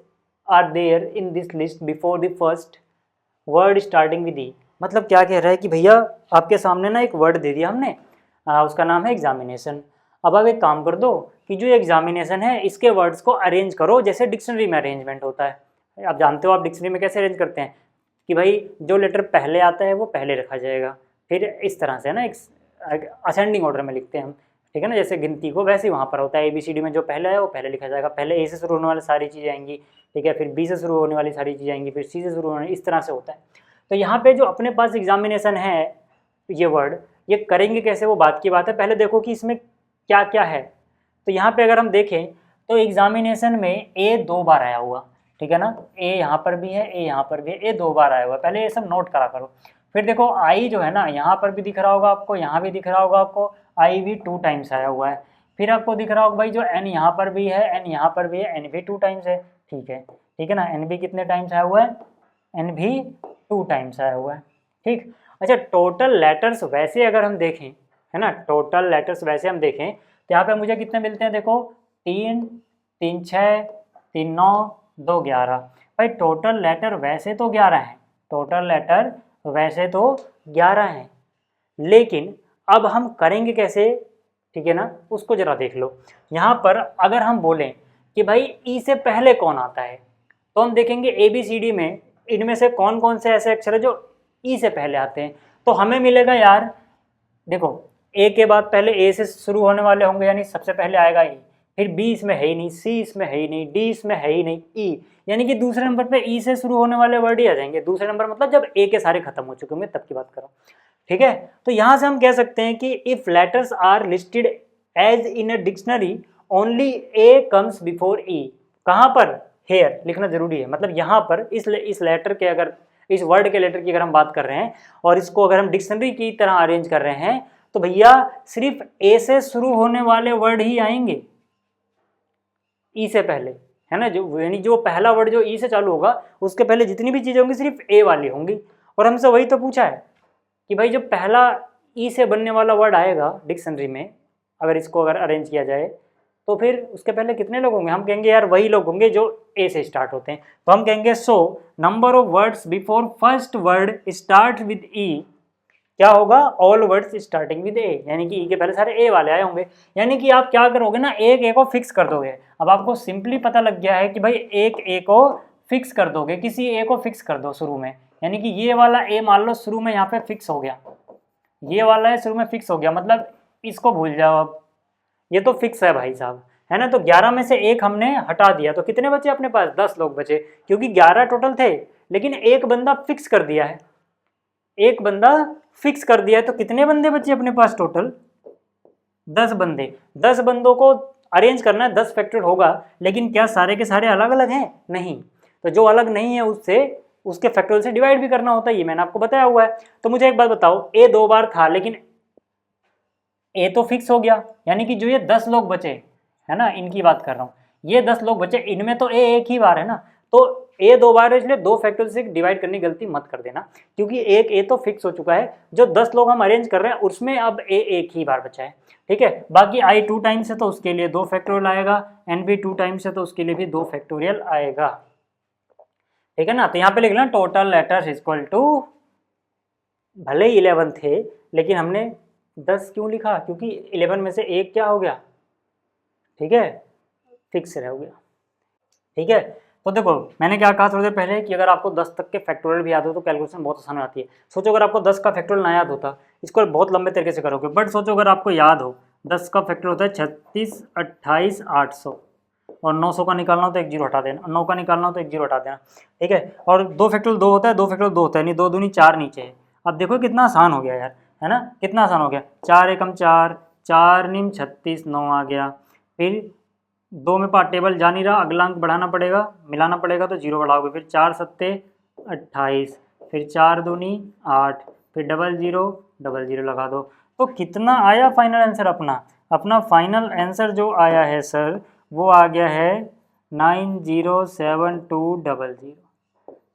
are there in this list before the first word starting with E. मतलब क्या कह रहा है कि भैया आपके सामने ना एक वर्ड दे दिया हमने, उसका नाम है एग्जामिनेशन। अब आप एक काम कर दो कि जो एग्जामिनेशन है इसके वर्ड्स को अरेंज करो जैसे डिक्शनरी में अरेंजमेंट होता है। आप जानते हो आप डिक्शनरी में कैसे अरेंज करते हैं कि भाई जो लेटर पहले आता है वो पहले रखा जाएगा, फिर इस तरह से ना एक असेंडिंग ऑर्डर में लिखते हैं हम। ठीक है ना, जैसे गिनती को वैसे ही वहाँ पर होता है, ABCD में जो पहले है वो पहले लिखा जाएगा, पहले A से शुरू होने वाली सारी चीज़ें आएंगी, ठीक है, फिर B से शुरू होने वाली सारी चीज़ें आएंगी, फिर C से शुरू होने, इस तरह से होता है। तो यहाँ पे जो अपने पास एग्जामिनेशन है ये वर्ड, ये करेंगे कैसे वो बात की बात है। पहले देखो कि इसमें क्या क्या है, तो यहाँ पे अगर हम देखें तो एग्जामिनेशन में ए 2 बार आया हुआ, ठीक है ना, ए यहाँ पर भी है, ए यहाँ पर भी है, ए 2 बार आया हुआ है, पहले ये सब नोट करा करो। फिर देखो आई जो है ना, यहाँ पर भी दिख रहा होगा आपको, यहाँ भी दिख रहा होगा आपको, आई भी 2 टाइम्स आया हुआ है। फिर आपको दिख रहा होगा भाई जो एन यहाँ पर भी है, एन यहाँ पर भी है, एन भी 2 टाइम्स है, ठीक है ना, एन भी कितने टाइम्स आया हुआ है, एन भी 2 टाइम्स आया हुआ है, ठीक। अच्छा, टोटल लेटर्स वैसे अगर हम देखें, है ना, टोटल लेटर्स वैसे हम देखें तो यहाँ पे मुझे कितने मिलते हैं, देखो 3 3 6 3 9 2 11। भाई टोटल लेटर वैसे तो 11 हैं, टोटल लेटर वैसे तो 11 हैं, लेकिन अब हम करेंगे कैसे, ठीक है ना, उसको जरा देख लो। यहाँ पर अगर हम बोलें कि भाई ई से पहले कौन आता है, तो हम देखेंगे ABCD में इनमें से कौन कौन से ऐसे अक्षर है जो ई से पहले आते हैं। तो हमें मिलेगा यार, देखो ए के बाद पहले ए से शुरू होने वाले होंगे, यानी सबसे पहले आएगा ई, फिर बी इसमें है ही नहीं, सी इसमें है ही नहीं, डी इसमें है ही नहीं, ई, यानी कि दूसरे नंबर पे ई से शुरू होने वाले वर्ड ही आ जाएंगे। दूसरे नंबर मतलब जब ए के सारे खत्म हो चुके होंगे तब की बात करो, ठीक है। तो यहाँ से हम कह सकते हैं कि if letters are listed as in a dictionary only A comes before E, कहाँ पर, हेयर लिखना जरूरी है, मतलब यहाँ पर इस लेटर के, अगर इस वर्ड के लेटर की अगर हम बात कर रहे हैं और इसको अगर हम डिक्शनरी की तरह अरेंज कर रहे हैं, तो भैया सिर्फ ए से शुरू होने वाले वर्ड ही आएंगे ई से पहले, है ना, जो यानी जो पहला वर्ड जो ई से चालू होगा उसके पहले जितनी भी चीजें होंगी सिर्फ ए वाली होंगी। और हमसे वही तो पूछा है कि भाई जो पहला ई से बनने वाला वर्ड आएगा डिक्शनरी में, अगर इसको अगर अरेंज किया जाए तो फिर उसके पहले कितने लोग होंगे, हम कहेंगे यार वही लोग होंगे जो ए से स्टार्ट होते हैं। तो हम कहेंगे so number of words before first word start with E, क्या होगा, all words starting with A, यानी कि ई के पहले सारे ए वाले आए होंगे। यानी कि आप क्या करोगे ना, एक ए को फिक्स कर दोगे। अब आपको सिंपली पता लग गया है कि भाई एक ए को फिक्स कर दोगे, किसी ए को फिक्स कर दो शुरू में, यानी कि ये वाला ए मान लो शुरू में यहाँ पे फिक्स हो गया, ये वाला है शुरू में फिक्स हो गया, मतलब इसको भूल जाओ, अब ये तो फिक्स है भाई साहब, है ना। तो 11 में से एक हमने हटा दिया तो कितने बचे अपने पास, 10 लोग बचे, क्योंकि 11 टोटल थे, लेकिन एक बंदा फिक्स कर दिया है, एक बंदा फिक्स कर दिया है, तो कितने बंदे बचे अपने पास टोटल, 10 बंदे। 10 बंदों को अरेंज करना है, 10 फैक्टर होगा, लेकिन क्या सारे के सारे अलग अलग हैं, नहीं, तो जो अलग नहीं है उससे उसके फैक्टोरियल से डिवाइड भी करना होता है, ये मैंने आपको बताया हुआ है। तो मुझे एक बात बताओ, ए 2 बार था लेकिन ए तो फिक्स हो गया, यानी कि जो ये 10 लोग बचे, है ना, इनकी बात कर रहा हूँ, ये 10 लोग बचे, इनमें तो ए एक ही बार है ना, तो ए 2 बार है, इसलिए 2 फैक्टोरियल से डिवाइड करने की गलती मत कर देना, क्योंकि एक ए तो फिक्स हो चुका है, जो 10 लोग हम अरेंज कर रहे हैं उसमें अब ए एक ही बार बचा है, ठीक है। बाकी आई 2 टाइम्स है तो उसके लिए 2 फैक्टोरियल आएगा, एन भी 2 टाइम्स है तो उसके लिए भी 2 फैक्टोरियल आएगा, ठीक है ना। तो यहाँ पे लिख लेना टोटल लेटर्स इक्वल टू, भले ही 11 थे लेकिन हमने 10 क्यों लिखा, क्योंकि 11 में से एक क्या हो गया, ठीक है, फिक्स रह गया, ठीक है। तो देखो मैंने क्या कहा थोड़ी देर पहले कि अगर आपको 10 तक के फैक्टोरियल भी याद हो तो कैलकुलेशन बहुत आसान हो जाती है। सोचो अगर आपको 10 का फैक्टोरियल ना याद होता, इसको बहुत लंबे तरीके से करोगे, बट सोचो अगर आपको याद हो 10 का फैक्टोरियल होता है 36, 28, 800, और 900 का निकालना हो तो 1 जीरो हटा देना, 9 का निकालना हो तो 1 जीरो हटा देना, ठीक है। और 2 फैक्टोरियल 2 होता है, 2 फैक्टोरियल 2 होता है, नहीं 2 दूनी 4 नीचे है। अब देखो कितना आसान हो गया यार, है ना, कितना आसान हो गया, 4 एकम 4, 4 निम 36, 9 आ गया, फिर 2 में पार्ट टेबल जा नहीं रहा, अगला अंक बढ़ाना पड़ेगा, मिलाना पड़ेगा तो 0 बढ़ाओगे, फिर 4 सत्ते 28, फिर 4 दूनी 8, फिर डबल जीरो लगा दो। तो कितना आया फाइनल आंसर अपना, अपना फाइनल आंसर जो आया है सर वो आ गया है 907200।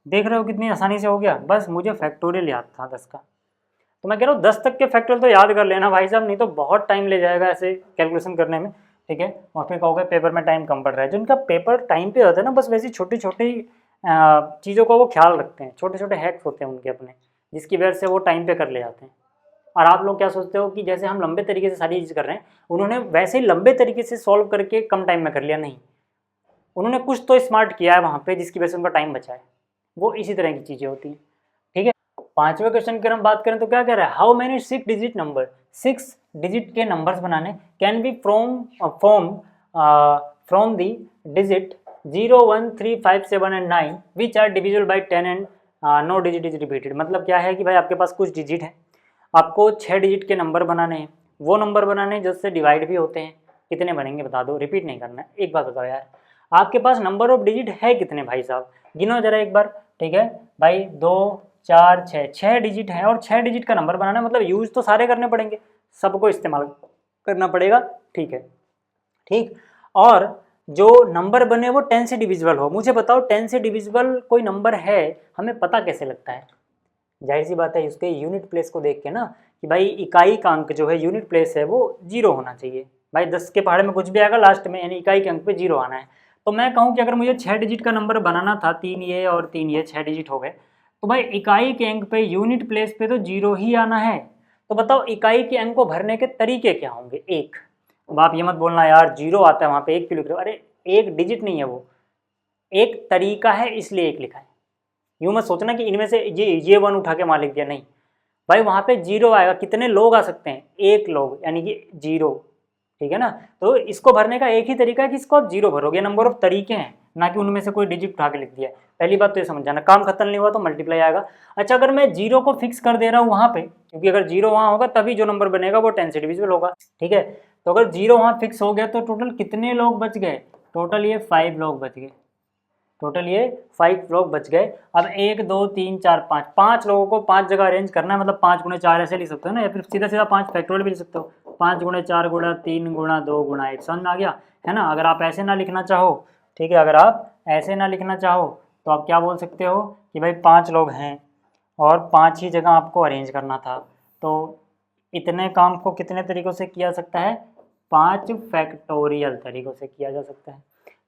देख रहे हो कितनी आसानी से हो गया, बस मुझे फैक्टोरियल याद था 10 का। तो मैं कह रहा हूँ 10 तक के फैक्टोरियल तो याद कर लेना भाई साहब, नहीं तो बहुत टाइम ले जाएगा ऐसे कैलकुलेशन करने में, ठीक है। और फिर कहोगे पेपर में टाइम कम पड़ रहा है, जो उनका पेपर टाइम पे होता है ना, बस वैसी छोटी छोटी चीज़ों का वो ख्याल रखते हैं, छोटे छोटे हैक्स होते हैं उनके अपने, जिसकी वजह से वो टाइम पे कर ले जाते हैं। और आप लोग क्या सोचते हो कि जैसे हम लंबे तरीके से सारी चीज़ कर रहे हैं, उन्होंने वैसे ही लंबे तरीके से सॉल्व करके कम टाइम में कर लिया, नहीं, उन्होंने कुछ तो स्मार्ट किया है वहाँ पे जिसकी वजह से उनका टाइम बचा है, वो इसी तरह की चीज़ें होती हैं, ठीक है। 5वें क्वेश्चन की हम बात करें तो क्या कह रहा है, how many 6 digit number, 6 digit के नंबर्स बनाने can be from the digit 0, 1, 3, 5, 7 and 9 which are divisible by 10 and no digit is repeated. मतलब क्या है कि भाई आपके पास कुछ डिजिट है, आपको 6 डिजिट के नंबर बनाने हैं, वो नंबर बनाने हैं जिससे डिवाइड भी होते हैं, कितने बनेंगे बता दो, रिपीट नहीं करना है। एक बात बताओ यार, आपके पास नंबर ऑफ डिजिट है कितने भाई साहब, गिनो जरा एक बार। ठीक है भाई, 2 4 6, 6 डिजिट है, और 6 डिजिट का नंबर बनाना मतलब यूज तो सारे करने पड़ेंगे, सबको इस्तेमाल करना पड़ेगा। ठीक है, ठीक। और जो नंबर बने वो 10 से डिविजिबल हो। मुझे बताओ 10 से डिविजिबल कोई नंबर है, हमें पता कैसे लगता है? जाहिर सी बात है उसके यूनिट प्लेस को देख के ना, कि भाई इकाई का अंक जो है, यूनिट प्लेस है वो 0 होना चाहिए। भाई 10 के पहाड़े में कुछ भी आएगा लास्ट में, यानी इकाई के अंक पे 0 आना है। तो मैं कहूँ कि अगर मुझे 6 डिजिट का नंबर बनाना था, 3 ये और 3 ये 6 डिजिट हो गए, तो भाई इकाई के अंक पे यूनिट प्लेस पे तो 0 ही आना है। तो बताओ इकाई के अंक को भरने के तरीके क्या होंगे? एक, अब आप ये मत बोलना यार 0 आता है वहाँ पे 1 क्यों लिख रहे हो, अरे एक डिजिट नहीं है वो, एक तरीका है इसलिए एक लिखा है। यूँ मत सोचना कि इनमें से ये 1 उठा के वहाँ लिख दिया, नहीं भाई, वहाँ पे 0 आएगा। कितने लोग आ सकते हैं? एक लोग, यानी कि 0। ठीक है ना, तो इसको भरने का एक ही तरीका है कि इसको आप 0 भरोगे। नंबर ऑफ तरीके हैं, ना कि उनमें से कोई डिजिट उठा के लिख दिया। पहली बात तो ये समझ जाना, काम खत्म नहीं हुआ तो मल्टीप्लाई आएगा। अच्छा, अगर मैं 0 को फिक्स कर दे रहा हूँ वहाँ पे, क्योंकि अगर 0 वहाँ होगा तभी जो नंबर बनेगा वो 10 से डिविजिबल होगा। ठीक है, तो अगर 0 वहाँ फिक्स हो गया तो टोटल कितने लोग बच गए? टोटल ये 5 लोग बच गए। टोटल ये 5 लोग बच गए। अब 1 2 3 4 5, 5 लोगों को 5 जगह अरेंज करना है, मतलब 5 गुणे 4 ऐसे लिख सकते हो ना, या फिर सीधा सीधा 5 फैक्टोरियल भी लिख सकते हो। 5 गुणे 4 गुणा 3 गुणा 2 गुणा 1, समझ में आ गया है ना? अगर आप ऐसे ना लिखना चाहो, ठीक है, अगर आप ऐसे ना लिखना चाहो तो आप क्या बोल सकते हो कि भाई 5 लोग हैं और 5 ही जगह आपको अरेंज करना था, तो इतने काम को कितने तरीक़ों से किया सकता है? 5 फैक्टोरियल तरीक़ों से किया जा सकता है।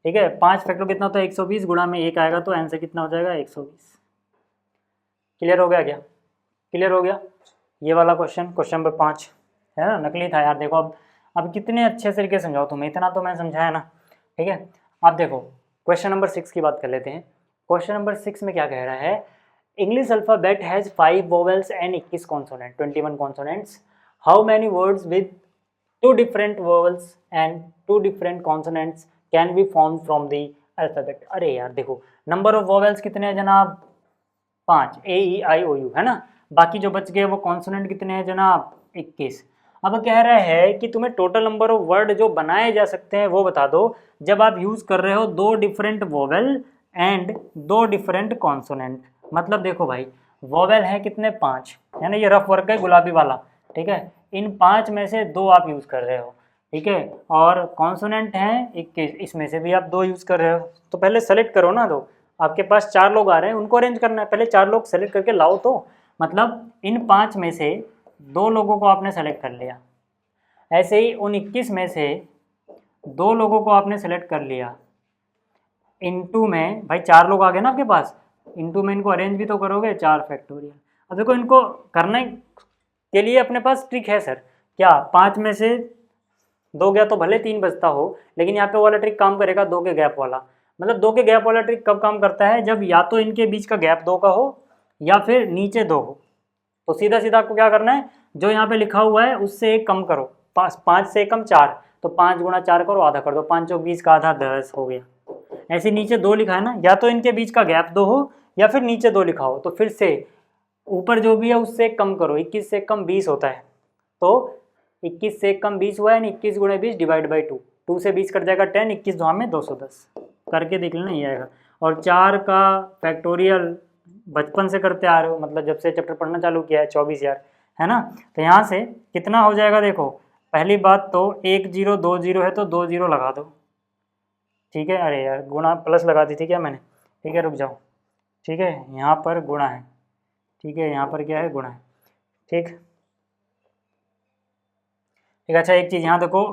ठीक है, 5 फैक्टर कितना होता है? 120 गुणा में 1 आएगा तो आंसर कितना हो जाएगा? 120। क्लियर हो गया क्या? क्लियर हो गया ये वाला क्वेश्चन, क्वेश्चन नंबर 5 है ना, नकली था यार। देखो अब कितने अच्छे तरीके से समझाओ तुम्हें, इतना तो मैं समझाया ना। ठीक है, अब देखो क्वेश्चन नंबर 6 की बात कर लेते हैं। क्वेश्चन नंबर 6 में क्या कह रहा है? English alphabet has 5 vowels and 21 consonant, 21 consonants. How many words with 2 different vowels and 2 different consonants can be form from the alphabet? अरे यार देखो, नंबर ऑफ वोवेल्स कितने हैं जनाब? 5, A E I O U है ना। बाकी जो बच गए वो कॉन्सोनेंट कितने हैं जनाब? 21। अब कह रहा है कि तुम्हें टोटल नंबर ऑफ वर्ड जो बनाए जा सकते हैं वो बता दो, जब आप यूज़ कर रहे हो 2 different vowel and 2 different consonant. मतलब देखो भाई, वोवेल है कितने? 5, है ना, ये रफ वर्क है गुलाबी वाला। ठीक है, इन 5 में से 2 आप यूज़ कर रहे हो। ठीक है, और कॉन्सोनेंट हैं 21, इसमें से भी आप 2 यूज़ कर रहे हो। तो पहले सेलेक्ट करो ना, दो आपके पास 4 लोग आ रहे हैं, उनको अरेंज करना है, पहले 4 लोग सेलेक्ट करके लाओ। तो मतलब इन 5 में से 2 लोगों को आपने सेलेक्ट कर लिया, ऐसे ही उन 21 में से 2 लोगों को आपने सेलेक्ट कर लिया। इनटू में भाई 4 लोग आ गए ना आपके पास, इनटू में इनको अरेंज भी तो करोगे, 4 फैक्टोरियल। अब देखो इनको करने के लिए अपने पास ट्रिक है सर। क्या? 5 में से 2 गया तो भले 3 बचता हो, लेकिन यहाँ पे वाला ट्रिक काम करेगा 2 के गैप वाला। मतलब 2 के गैप वाला ट्रिक कब काम करता है? जब या तो इनके बीच का गैप 2 का हो या फिर नीचे 2 हो। तो सीधा सीधा आपको क्या करना है, जो यहाँ पे लिखा हुआ है उससे 1 कम करो। 5 से 1 कम 4, तो 5 गुणा 4 करो, आधा कर दो, 5 चौक 20 का आधा 10 हो गया। ऐसे नीचे 2 लिखा है ना, या तो इनके बीच का गैप 2 हो या फिर नीचे 2 लिखा हो। तो फिर से ऊपर जो भी है उससे 1 कम करो, 21 से 1 कम 20 होता है, तो 21 से 1 कम 20 हुआ है ना, 21 गुणे 20 डिवाइड बाई 2, 2 से 20 कट जाएगा 10, 21 दुआ में 210, करके देख लेना ये आएगा। और 4 का फैक्टोरियल बचपन से करते आ रहे हो, मतलब जब से चैप्टर पढ़ना चालू किया है 24 यार, है ना। तो यहाँ से कितना हो जाएगा देखो, पहली बात तो 1 0 2 0 है तो 2 0 लगा दो। ठीक है, अरे यार गुणा प्लस लगा दी थी क्या मैंने? ठीक है रुक जाओ, ठीक है, यहाँ पर गुणा है, ठीक है, यहाँ पर क्या है? गुणा है। ठीक ठीक, अच्छा एक चीज़ यहाँ देखो,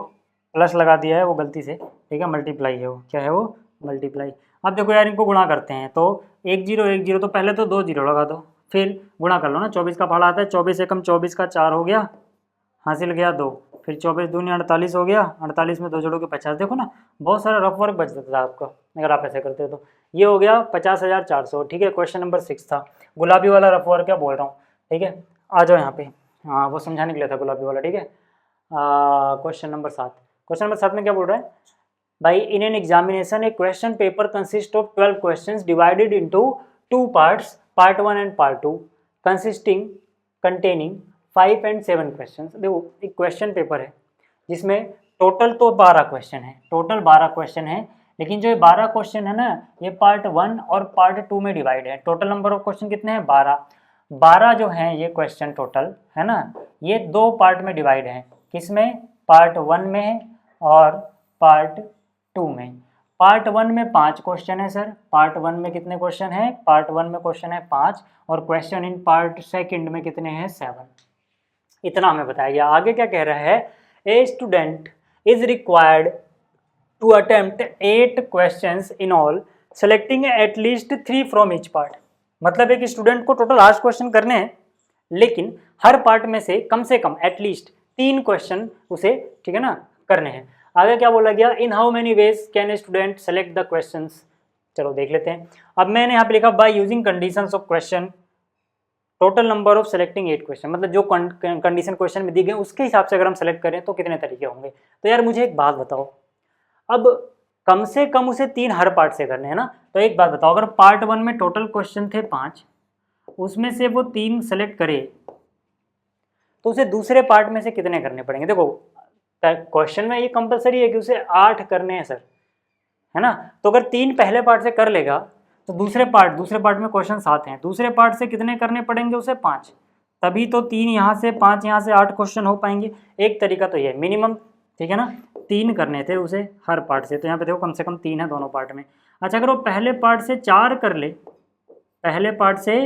प्लस लगा दिया है वो गलती से, ठीक है, मल्टीप्लाई है वो, क्या है वो? मल्टीप्लाई। अब देखो यार इनको गुणा करते हैं, तो 1 0 1 0, तो पहले तो 2 0 लगा दो, फिर गुणा कर लो ना। 24 का पहाड़ा आता है, 24 से कम 24 का 4 हो गया, हासिल गया 2, फिर 24 दूनी 48 हो गया, 48 में 2 जोड़ोगे 50। देखो ना, बहुत सारा रफ वर्क बच जाता था आपका अगर आप ऐसे करते हो। तो ये हो गया 50,400। ठीक है, क्वेश्चन नंबर 6 था, गुलाबी वाला रफ वर्क क्या बोल रहा हूँ। ठीक है, आ जाओ यहाँ पे, हाँ वो समझाने के लिए था गुलाबी वाला। ठीक है, क्वेश्चन नंबर 7। क्वेश्चन नंबर 7 में क्या बोल रहा है भाई? In an examination A question paper consist of 12 questions divided into 2 parts, part 1 and part 2, containing 5 and 7 questions. देखो एक क्वेश्चन पेपर है जिसमें टोटल तो 12 क्वेश्चन है, टोटल 12 क्वेश्चन है, लेकिन जो ये 12 क्वेश्चन है ना, ये पार्ट 1 और पार्ट 2 में डिवाइड है। टोटल नंबर ऑफ क्वेश्चन कितने हैं? 12। 12 जो हैं ये क्वेश्चन टोटल है ना, ये 2 पार्ट में डिवाइड है। किसमें? पार्ट 1 में और पार्ट 2 में। पार्ट 1 में 5 क्वेश्चन है सर। पार्ट 1 में कितने क्वेश्चन है? पार्ट 1 में क्वेश्चन है 5 और क्वेश्चन इन पार्ट सेकंड में कितने हैं? 7। इतना हमें बताया गया। आगे क्या कह रहा है? A student is required to attempt 8 questions in all, selecting at least 3 from each part. मतलब एक स्टूडेंट को टोटल 8 क्वेश्चन करने हैं, लेकिन हर पार्ट में से कम एटलीस्ट 3 क्वेश्चन उसे, ठीक है ना, करने हैं। आगे क्या बोला गया? In how many ways can a student select the questions. चलो देख लेते हैं। अब मैंने यहाँ पे लिखा by using conditions of question, total number of selecting 8 question. मतलब जो कंडीशन क्वेश्चन में दी गई उसके हिसाब से अगर हम सेलेक्ट करें तो कितने तरीके होंगे। तो यार मुझे एक बात बताओ, अब कम से कम उसे 3 हर पार्ट से करने हैं ना, तो एक बात बताओ, अगर पार्ट 1 में टोटल क्वेश्चन थे 5, उसमें से वो 3 सेलेक्ट करे तो उसे दूसरे पार्ट में से कितने करने पड़ेंगे? देखो क्वेश्चन में ये कंपलसरी है कि उसे 8 करने हैं सर, है ना। तो अगर 3 पहले पार्ट से कर लेगा तो दूसरे पार्ट में क्वेश्चन 7 हैं, दूसरे पार्ट से कितने करने पड़ेंगे उसे? 5। तभी तो 3 यहाँ से 5 यहाँ से 8 क्वेश्चन हो पाएंगे। एक तरीका तो ये है मिनिमम, ठीक है ना, 3 करने थे उसे हर पार्ट से। तो यहाँ पे देखो कम से कम 3 है दोनों पार्ट में। अच्छा अगर वो पहले पार्ट से 4 कर ले, पहले पार्ट से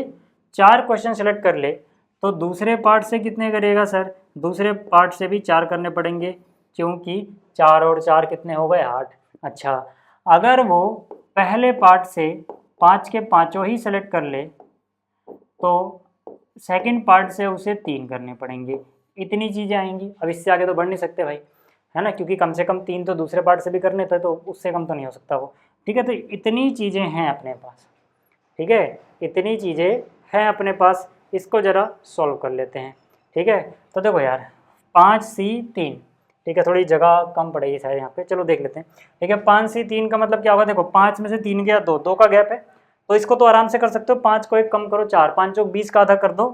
4 क्वेश्चन सेलेक्ट कर ले, तो दूसरे पार्ट से कितने करेगा सर? दूसरे पार्ट से भी 4 करने पड़ेंगे, क्योंकि 4 और 4 कितने हो गए? 8। अच्छा अगर वो पहले पार्ट से 5 के पाँचों ही सेलेक्ट कर ले तो सेकंड पार्ट से उसे 3 करने पड़ेंगे। इतनी चीज़ें आएंगी। अब इससे आगे तो बढ़ नहीं सकते भाई, है ना, क्योंकि कम से कम 3 तो दूसरे पार्ट से भी करने थे, तो उससे कम तो नहीं हो सकता वो, ठीक है। तो इतनी चीज़ें हैं अपने पास, ठीक है, इतनी चीज़ें हैं अपने पास। इसको ज़रा सॉल्व कर लेते हैं, ठीक है। तो देखो यार 5C3, ठीक है, थोड़ी जगह कम पड़ेगी शायद यहाँ पे, चलो देख लेते हैं, ठीक है। 5C3 का मतलब क्या होगा? देखो 5 में से 3 गया, 2 का गैप है, तो इसको तो आराम से कर सकते हो। 5 को 1 कम करो, 4, 5 चौक 20 का आधा कर दो,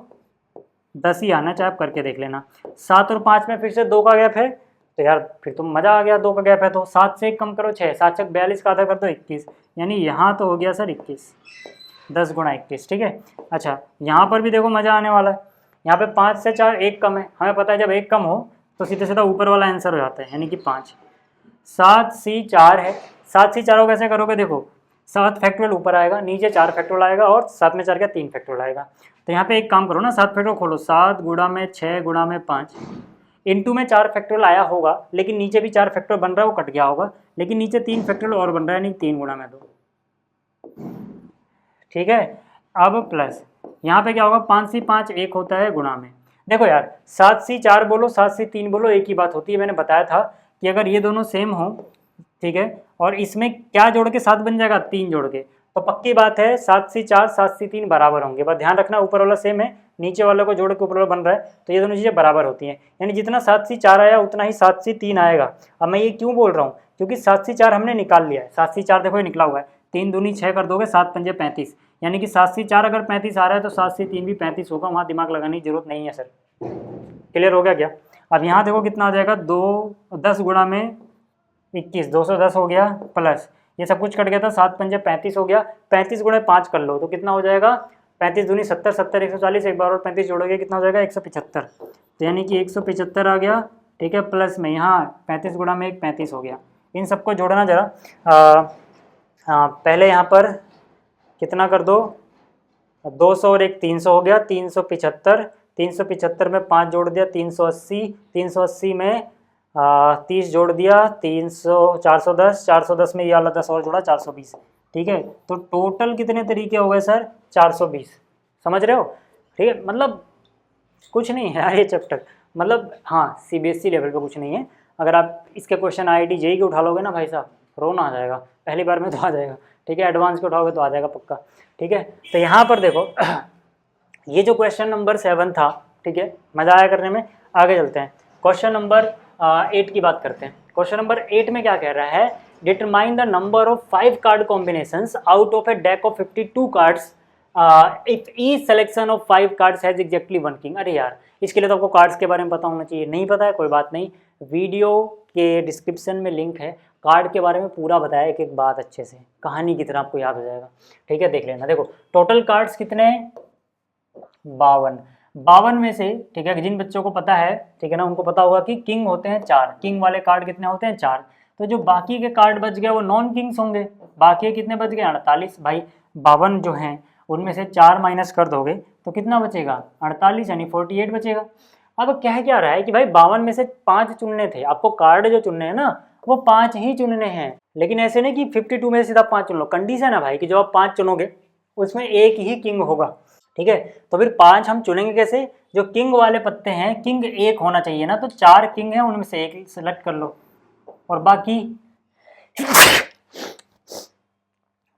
10 ही आना, चाहे आप करके देख लेना। 7 और 5 में फिर से 2 का गैप है, तो यार फिर तो मज़ा आ गया, 2 का गैप है तो 7 से 1 कम करो, 6, 7 चौक 42 का आधा कर दो, 21, यानी यहाँ तो हो गया सर 21, 10 गुणा 21, ठीक है। अच्छा यहाँ पर भी देखो मज़ा आने वाला है। यहाँ पे 5 से 4 1 कम है, हमें पता है जब 1 कम हो तो सीधे सीधा ऊपर वाला आंसर हो जाता है, यानी कि 5। 7C4 है, 7C4 को कैसे करोगे? देखो 7 फैक्टोरियल ऊपर आएगा, नीचे 4 फैक्टोरियल आएगा, और 7 में 4 का 3 फैक्टोरियल आएगा। तो यहाँ पे एक काम करो ना, 7 फैक्टोरियल खोलो, 7 गुणा में 6 गुणा में 5, इनटू में 4 फैक्टोरियल आया होगा, लेकिन नीचे भी 4 फैक्टोरियल बन रहा है, वो कट गया होगा, लेकिन नीचे 3 फैक्टोरियल और बन रहा है, यानी 3 गुणा में 2, ठीक है। अब प्लस यहाँ पे क्या होगा? 5C5 1 होता है गुणा में। देखो यार 7C4 बोलो 7C3 बोलो एक ही बात होती है। मैंने बताया था कि अगर ये दोनों सेम हो, ठीक है, और इसमें क्या जोड़ के 7 बन जाएगा? 3 जोड़ के, तो पक्की बात है 7C4 7C3 बराबर होंगे। बस ध्यान रखना ऊपर वाला सेम है, नीचे वाले को जोड़ के ऊपर वाला बन रहा है, तो ये दोनों चीज़ें बराबर होती हैं, यानी जितना 7C4 आया उतना ही 7C3 आएगा। अब मैं ये क्यों बोल रहा हूँ? क्योंकि 7C4 हमने निकाल लिया है, 7C4 देखो ये निकला हुआ है, 3 दूनी 6 कर दोगे, 7 पंजे 35, यानी कि 7C4 अगर 35 आ रहा है तो 7C3 भी 35 होगा, वहाँ दिमाग लगाने की जरूरत नहीं है सर। क्लियर हो गया क्या? अब यहाँ देखो कितना आ जाएगा, 10 गुणा में 21, 210 हो गया, प्लस ये सब कुछ कट गया था, 7 पंजे 35 हो गया, 35 गुणे 5 कर लो तो कितना हो जाएगा? 35 दूनी 70, 70 140, एक बार और 35 जोड़ोगे कितना हो जाएगा? 175, तो यानी कि 175 आ गया, ठीक है। प्लस में यहाँ 35 गुणा में 1 35 हो गया। इन सबको जोड़ना जरा, पहले यहाँ पर कितना कर दो, 200 और 1 300 हो गया, 375, 375 में 5 जोड़ दिया 380, 380 में 30 जोड़ दिया 300, 410, 410 में ये वाला 10 और जोड़ा 420, ठीक है। तो टोटल कितने तरीके हो गए सर? 420, समझ रहे हो? ठीक है, मतलब कुछ नहीं है यार ये चैप्टर, मतलब हाँ CBSE लेवल पे कुछ नहीं है। अगर आप इसके क्वेश्चन IIT JEE के उठा लोगे ना भाई साहब, रोना आ जाएगा, पहली बार में तो आ जाएगा, ठीक है, एडवांस के उठाओगे तो आ जाएगा पक्का, ठीक है। तो यहाँ पर देखो ये जो क्वेश्चन नंबर 7 था, ठीक है, मज़ा आया करने में। आगे चलते हैं, क्वेश्चन नंबर 8 की बात करते हैं। क्वेश्चन नंबर 8 में क्या कह रहा है? Determine the number of 5 card combinations out of A deck of 52 cards if each selection of 5 cards has exactly 1 king. अरे यार इसके लिए तो आपको कार्ड्स के बारे में पता होना चाहिए, नहीं पता है कोई बात नहीं, वीडियो के डिस्क्रिप्शन में लिंक है, कार्ड के बारे में पूरा बताया एक एक बात अच्छे से, कहानी की तरह आपको याद हो जाएगा। ठीक है, देख लेना। देखो टोटल कार्ड्स कितने हैं, 52। 52 में से, ठीक है, जिन बच्चों को पता है, ठीक है ना, उनको पता होगा कि किंग होते हैं 4, किंग वाले कार्ड कितने होते हैं 4। तो जो बाकी के कार्ड बच गए वो नॉन किंग्स होंगे, बाकी कितने बच गए 48। भाई 52 जो हैं उनमें से 4 माइनस कर दोगे तो कितना बचेगा 48, यानी 48 बचेगा। अब कह क्या रहा है कि भाई 52 में से 5 चुनने थे, आपको कार्ड जो चुनने हैं ना वो 5 ही चुनने हैं, लेकिन ऐसे नहीं कि 52 में से सीधा 5 चुन लो। कंडीशन है भाई कि जो आप 5 चुनोगे उसमें एक ही किंग होगा। ठीक है, तो फिर 5 हम चुनेंगे कैसे, जो किंग वाले पत्ते हैं, किंग एक होना चाहिए ना, तो 4 किंग हैं उनमें से एक सेलेक्ट कर लो, और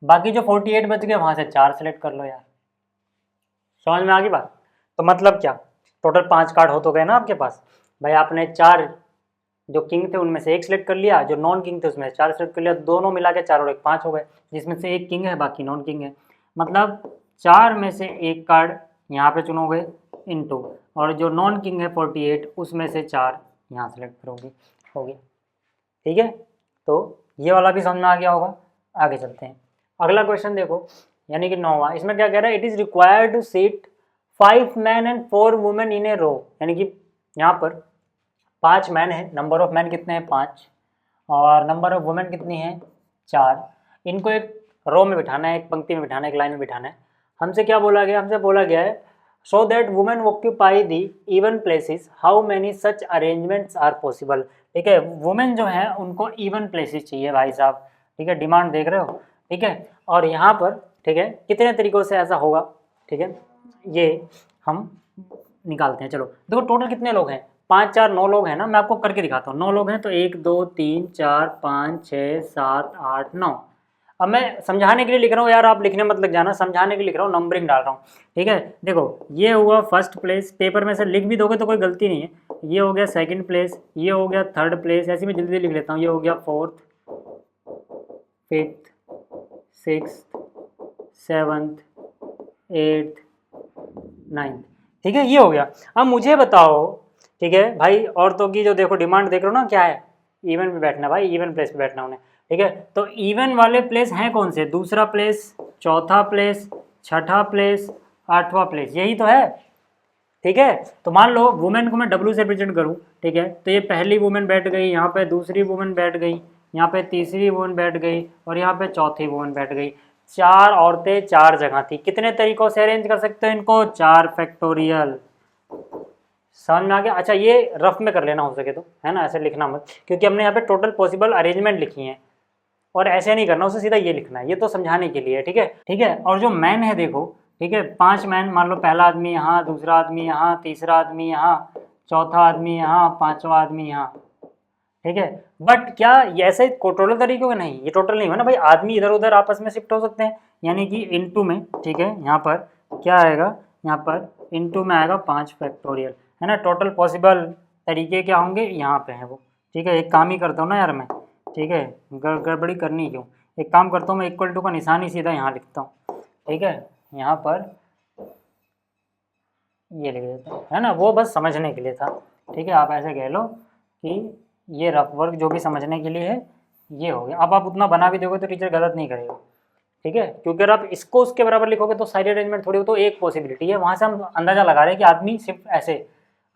बाकी जो 48 बच गए वहां से 4 सेलेक्ट कर लो यार। समझ में आ गई बात। तो मतलब क्या, टोटल 5 कार्ड हो तो गए ना आपके पास। भाई आपने 4 जो किंग थे उनमें से एक सेलेक्ट कर लिया, जो नॉन किंग थे उसमें 4 सेलेक्ट कर लिया, दोनों मिला के 4 और 1 5 हो गए, जिसमें से एक किंग है बाकी नॉन किंग है। मतलब 4 में से एक कार्ड यहाँ पे चुनोगे इनटू, और जो नॉन किंग है 48 उसमें से 4 यहाँ सेलेक्ट करोगे, हो गया। ठीक है, तो ये वाला भी समझ में आ गया होगा। आगे चलते हैं, अगला क्वेश्चन देखो, यानी कि 9वां। इसमें क्या कह रहा है, it is required to seat 5 man and 4 women in a row, यानी कि यहाँ पर 5 मैन है, नंबर ऑफ मैन कितने हैं 5, और नंबर ऑफ वुमेन कितनी है 4। इनको एक रो में बिठाना है, एक पंक्ति में बिठाना है, एक लाइन में बिठाना है। हमसे क्या बोला गया, हमसे बोला गया है so that women occupy the even places, how many such arrangements are possible. ठीक है, वुमेन जो है उनको इवन प्लेसेस चाहिए भाई साहब। ठीक है, डिमांड देख रहे हो। ठीक है, और यहाँ पर ठीक है कितने तरीक़ों से ऐसा होगा, ठीक है, ये हम निकालते हैं। चलो देखो टोटल कितने लोग हैं, 5 4 9 लोग हैं ना, मैं आपको करके दिखाता हूँ। 9 लोग हैं तो 1 2 3 4 5 6 7 8 9। अब मैं समझाने के लिए लिख रहा हूँ यार, आप लिखने मत लग जाना, समझाने के लिए लिख रहा हूँ, नंबरिंग डाल रहा हूँ। ठीक है, देखो ये हुआ फर्स्ट प्लेस, पेपर में से लिख भी दोगे तो कोई गलती नहीं है। ये हो गया सेकंड प्लेस, ये हो गया थर्ड प्लेस, ऐसे मैं जल्दी लिख लेता हूँ। ये हो गया fourth, fifth, sixth, seventh, eighth, ninth. ठीक है, ये हो गया। अब मुझे बताओ, ठीक है भाई, औरतों की जो देखो डिमांड देख रहे हो ना, क्या है, इवन पे बैठना भाई, इवन प्लेस पे बैठना उन्हें। ठीक है, तो इवन वाले प्लेस हैं कौन से, दूसरा प्लेस, चौथा प्लेस, छठा प्लेस, 8वां प्लेस, यही तो है। ठीक है, तो मान लो वुमेन को मैं W से रिप्रेजेंट करूँ, ठीक है, तो ये पहली वुमेन बैठ गई, यहाँ पे दूसरी वुमेन बैठ गई, यहाँ पे तीसरी वुमेन बैठ गई, और यहाँ पे चौथी वुमेन बैठ गई। 4 औरतें 4 जगह थी। कितने तरीकों से अरेंज कर सकते हो इनको, 4 फैक्टोरियल। समझ में आ गया। अच्छा ये रफ में कर लेना हो सके तो, है ना, ऐसे लिखना मत, क्योंकि हमने यहाँ पे टोटल पॉसिबल अरेंजमेंट लिखी है, और ऐसे नहीं करना, उसे सीधा ये लिखना है, ये तो समझाने के लिए। ठीक है, ठीक है, और जो मैन है देखो, ठीक है, 5 मैन, मान लो पहला आदमी यहाँ, दूसरा आदमी यहाँ, तीसरा आदमी यहाँ, चौथा आदमी यहाँ, 5वां आदमी यहाँ। ठीक है, बट क्या ये ऐसे टोटल तरीकों का नहीं, ये टोटल नहीं हुआ ना भाई, आदमी इधर उधर आपस में शिफ्ट हो सकते हैं, यानी कि इनटू में। ठीक है, यहाँ पर क्या आएगा, यहाँ पर इनटू में आएगा 5 फैक्टोरियल, है ना। टोटल पॉसिबल तरीके क्या होंगे, यहाँ पे है वो। ठीक है, एक काम ही करता हूँ ना यार मैं, ठीक है, गड़बड़ी करनी क्यों, एक काम करता हूँ मैं, इक्वल टू का निशान ही सीधा यहाँ लिखता हूँ। ठीक है, यहाँ पर ये लिख देता हूँ, है ना, वो बस समझने के लिए था। ठीक है, आप ऐसे कह लो कि ये रफ वर्क जो भी समझने के लिए है, ये हो गया। अब आप उतना बना भी दोगे तो टीचर गलत नहीं करेगा। ठीक है, क्योंकि अगर आप इसको उसके बराबर लिखोगे तो सारी अरेंजमेंट थोड़ी हो, तो एक पॉसिबिलिटी है, वहाँ से हम अंदाजा लगा रहे हैं कि आदमी सिर्फ ऐसे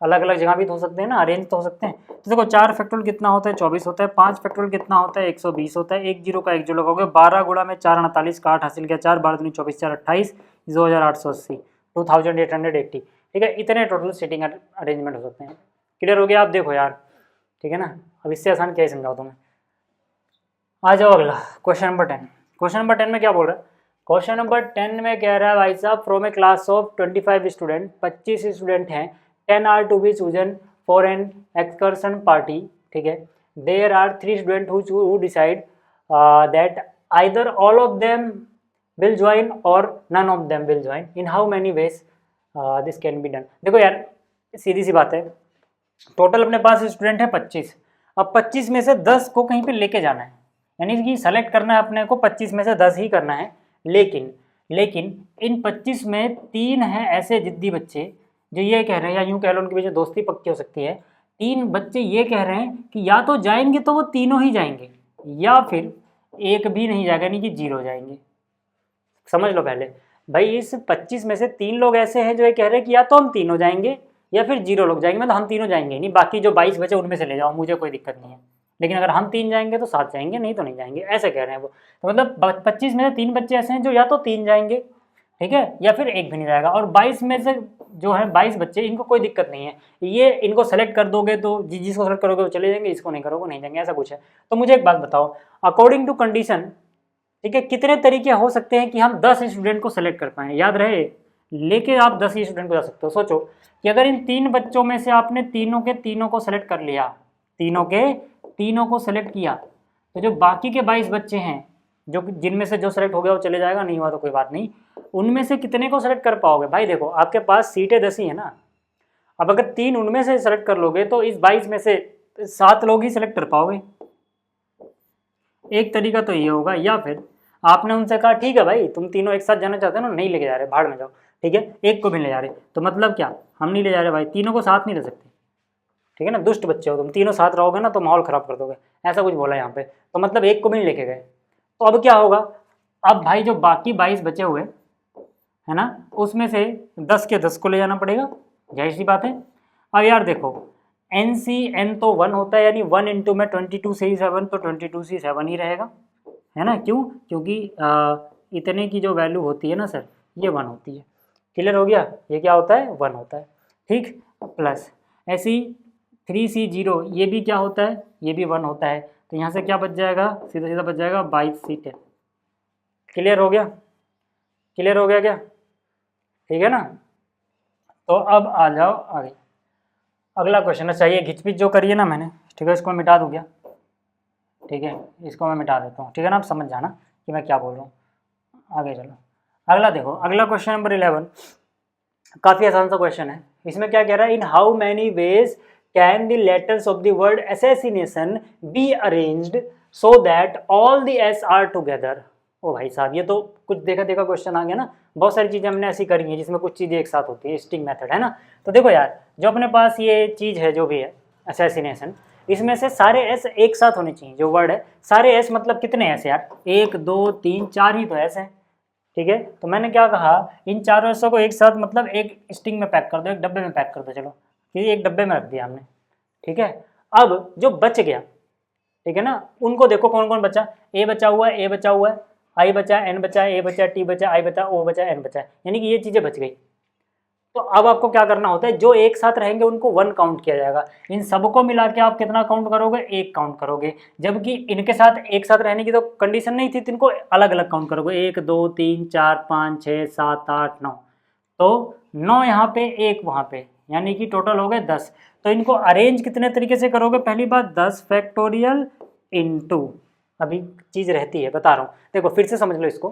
अलग अलग जगह भी तो हो सकते हैं ना, अरेंज तो हो सकते हैं। तो देखो 4 फैक्टोरियल कितना होता है, 24 होता है। 5 फैक्टोरियल कितना होता है, 120 होता है। 1 जीरो का 1 जो लगाओगे, 12 गुणा में 4 48 का 8 हासिल किया, 4 12 दूनी 24, 4 28, 2880, 2880। ठीक है, इतने टोटल सीटिंग अरेंजमेंट हो सकते हैं। क्लियर हो गया, आप देखो यार, ठीक है ना। अब इससे आसान क्या ही समझाओ तुम्हें। आ जाओ अगला, क्वेश्चन नंबर 10। क्वेश्चन नंबर 10 में क्या बोल रहा है, क्वेश्चन नंबर 10 में कह रहा है भाई साहब, from a class of 25 student, 25 student हैं, 10 are to be chosen for an excursion party. ठीक है, there are 3 student who decide that either all of them will join or none of them will join, in how many ways this can be done. देखो यार सीधी सी बात है, total अपने पास student है 25। अब 25 में से 10 को कहीं पे लेके जाना है, यानी कि सेलेक्ट करना है अपने को, 25 में से 10 ही करना है। लेकिन इन 25 में 3 हैं ऐसे जिद्दी बच्चे जो ये कह रहे हैं, या यूँ कह लो उनके बीच में दोस्ती पक्की हो सकती है, तीन बच्चे ये कह रहे हैं कि या तो जाएंगे तो वो तीनों ही जाएंगे, या फिर एक भी नहीं जाएगा, यानी कि 0 जाएंगे। समझ लो पहले भाई, इस 25 में से 3 लोग ऐसे हैं जो ये कह रहे हैं कि या तो हम तीनों जाएंगे या फिर 0 लोग जाएंगे, मतलब हम तीनों जाएंगे नहीं, बाकी जो 22 बचे उनमें से ले जाओ, मुझे कोई दिक्कत नहीं है, लेकिन अगर हम 3 जाएंगे तो 7 जाएंगे, नहीं तो नहीं जाएंगे, ऐसे कह रहे हैं वो। तो मतलब 25 में से 3 बच्चे ऐसे हैं जो या तो 3 जाएंगे, ठीक है, या फिर एक भी नहीं जाएगा, और 22 में से जो है 22 बच्चे, इनको कोई दिक्कत नहीं है, ये इनको सेलेक्ट कर दोगे तो जिसको सेलेक्ट करोगे वो चले जाएंगे, इसको नहीं करोगे नहीं जाएंगे, ऐसा कुछ है। तो मुझे एक बात बताओ, अकॉर्डिंग टू कंडीशन, ठीक है, कितने तरीके हो सकते हैं कि हम 10 स्टूडेंट को सेलेक्ट कर पाएँ, याद रहे, लेके आप 10 ही स्टूडेंट को जा सकते हो। सोचो कि अगर इन 3 बच्चों में से आपने तीनों के तीनों को सेलेक्ट कर लिया, तीनों के तीनों को सेलेक्ट किया, तो जो बाकी के 22 बच्चे हैं, जो जिनमें से जो सेलेक्ट हो गया वो चले जाएगा, नहीं हुआ तो कोई बात नहीं, उनमें से कितने को सेलेक्ट कर पाओगे? भाई देखो, आपके पास सीटें 10 ही है ना, अब अगर 3 उनमें से सेलेक्ट कर लोगे तो इस 22 में से 7 लोग ही सेलेक्ट कर पाओगे। एक तरीका तो ये होगा, या फिर आपने उनसे कहा ठीक है भाई तुम तीनों एक साथ जाना चाहते हो ना, नहीं लेके जा रहे, भाड़ में जाओ, ठीक है, एक को भी नहीं ले जा रहे, तो मतलब क्या, हम नहीं ले जा रहे भाई, तीनों को साथ नहीं ले सकते, ठीक है ना, दुष्ट बच्चे हो तुम, तीनों साथ रहोगे ना तो माहौल खराब कर दोगे, ऐसा कुछ बोला यहाँ पे, तो मतलब एक को भी नहीं लेके गए। तो अब क्या होगा, अब भाई जो बाकी 22 बचे हुए है ना, उसमें से 10 के 10 को ले जाना पड़ेगा, जाहिर सी बात है। अब यार देखो, NC तो 1 होता है, यानी 1 इंटू में 22 से ही 7, तो 22 से 7 ही रहेगा, है ना, क्यों, क्योंकि इतने की जो वैल्यू होती है ना सर, ये 1 होती है। क्लियर हो गया, ये क्या होता है, 1 होता है, ठीक, प्लस ऐसी 3C0, ये भी क्या होता है, ये भी 1 होता है, तो यहाँ से क्या बच जाएगा, सीधा सीधा बच जाएगा 22C10। क्लियर हो गया, क्लियर हो गया क्या, ठीक है ना। तो अब आ जाओ आगे, अगला क्वेश्चन है, चाहिए घिचपिच जो करिए ना मैंने, ठीक है, इसको मिटा दूँ क्या, ठीक है, इसको मैं मिटा देता हूँ, ठीक है ना, आप समझ जाना कि मैं क्या बोल रहा हूँ। आगे चलो, अगला देखो, अगला क्वेश्चन नंबर 11, काफ़ी आसान सा क्वेश्चन है। इसमें क्या कह रहा है, in how many ways can the letters of the word assassination be arranged so that all the S are together. ओ भाई साहब, ये तो कुछ देखा देखा क्वेश्चन आ गया ना, बहुत सारी चीज़ें हमने ऐसी करी हैं जिसमें कुछ चीज़ें एक साथ होती है, स्टिंग मेथड है ना। तो देखो यार, जो अपने पास ये चीज़ है जो भी है असैसिनेशन, इसमें से सारे एस एक साथ होने चाहिए, जो वर्ड है सारे एस, मतलब कितने एस यार, 1 2 3 4 ही तो एस हैं, ठीक है। तो मैंने क्या कहा, इन चारों एसों को एक साथ मतलब एक स्टिंग में पैक कर दो, एक डब्बे में पैक कर दो, चलो ये एक डब्बे में रख दिया हमने, ठीक है। अब जो बच गया, ठीक है ना, उनको देखो कौन कौन बचा, ए बचा हुआ है, ए बचा हुआ है, आई बचा, एन बचा, ए बचा, टी बचा, आई बचा, ओ बचा, एन बचा, यानी कि ये चीज़ें बच गई। तो अब आपको क्या करना होता है, जो एक साथ रहेंगे उनको 1 काउंट किया जाएगा, इन सबको मिला के आप कितना काउंट करोगे, 1 काउंट करोगे, जबकि इनके साथ एक साथ रहने की तो कंडीशन नहीं थी, तो इनको अलग अलग काउंट करोगे, 1 2 3 4 5 6 7 8 9, तो 9 यहाँ पे 1 वहाँ पे, यानी कि टोटल हो गए 10। तो इनको अरेंज कितने तरीके से करोगे, पहली बात 10 फैक्टोरियल इंटू, अभी चीज़ रहती है बता रहा हूँ, देखो फिर से समझ लो इसको,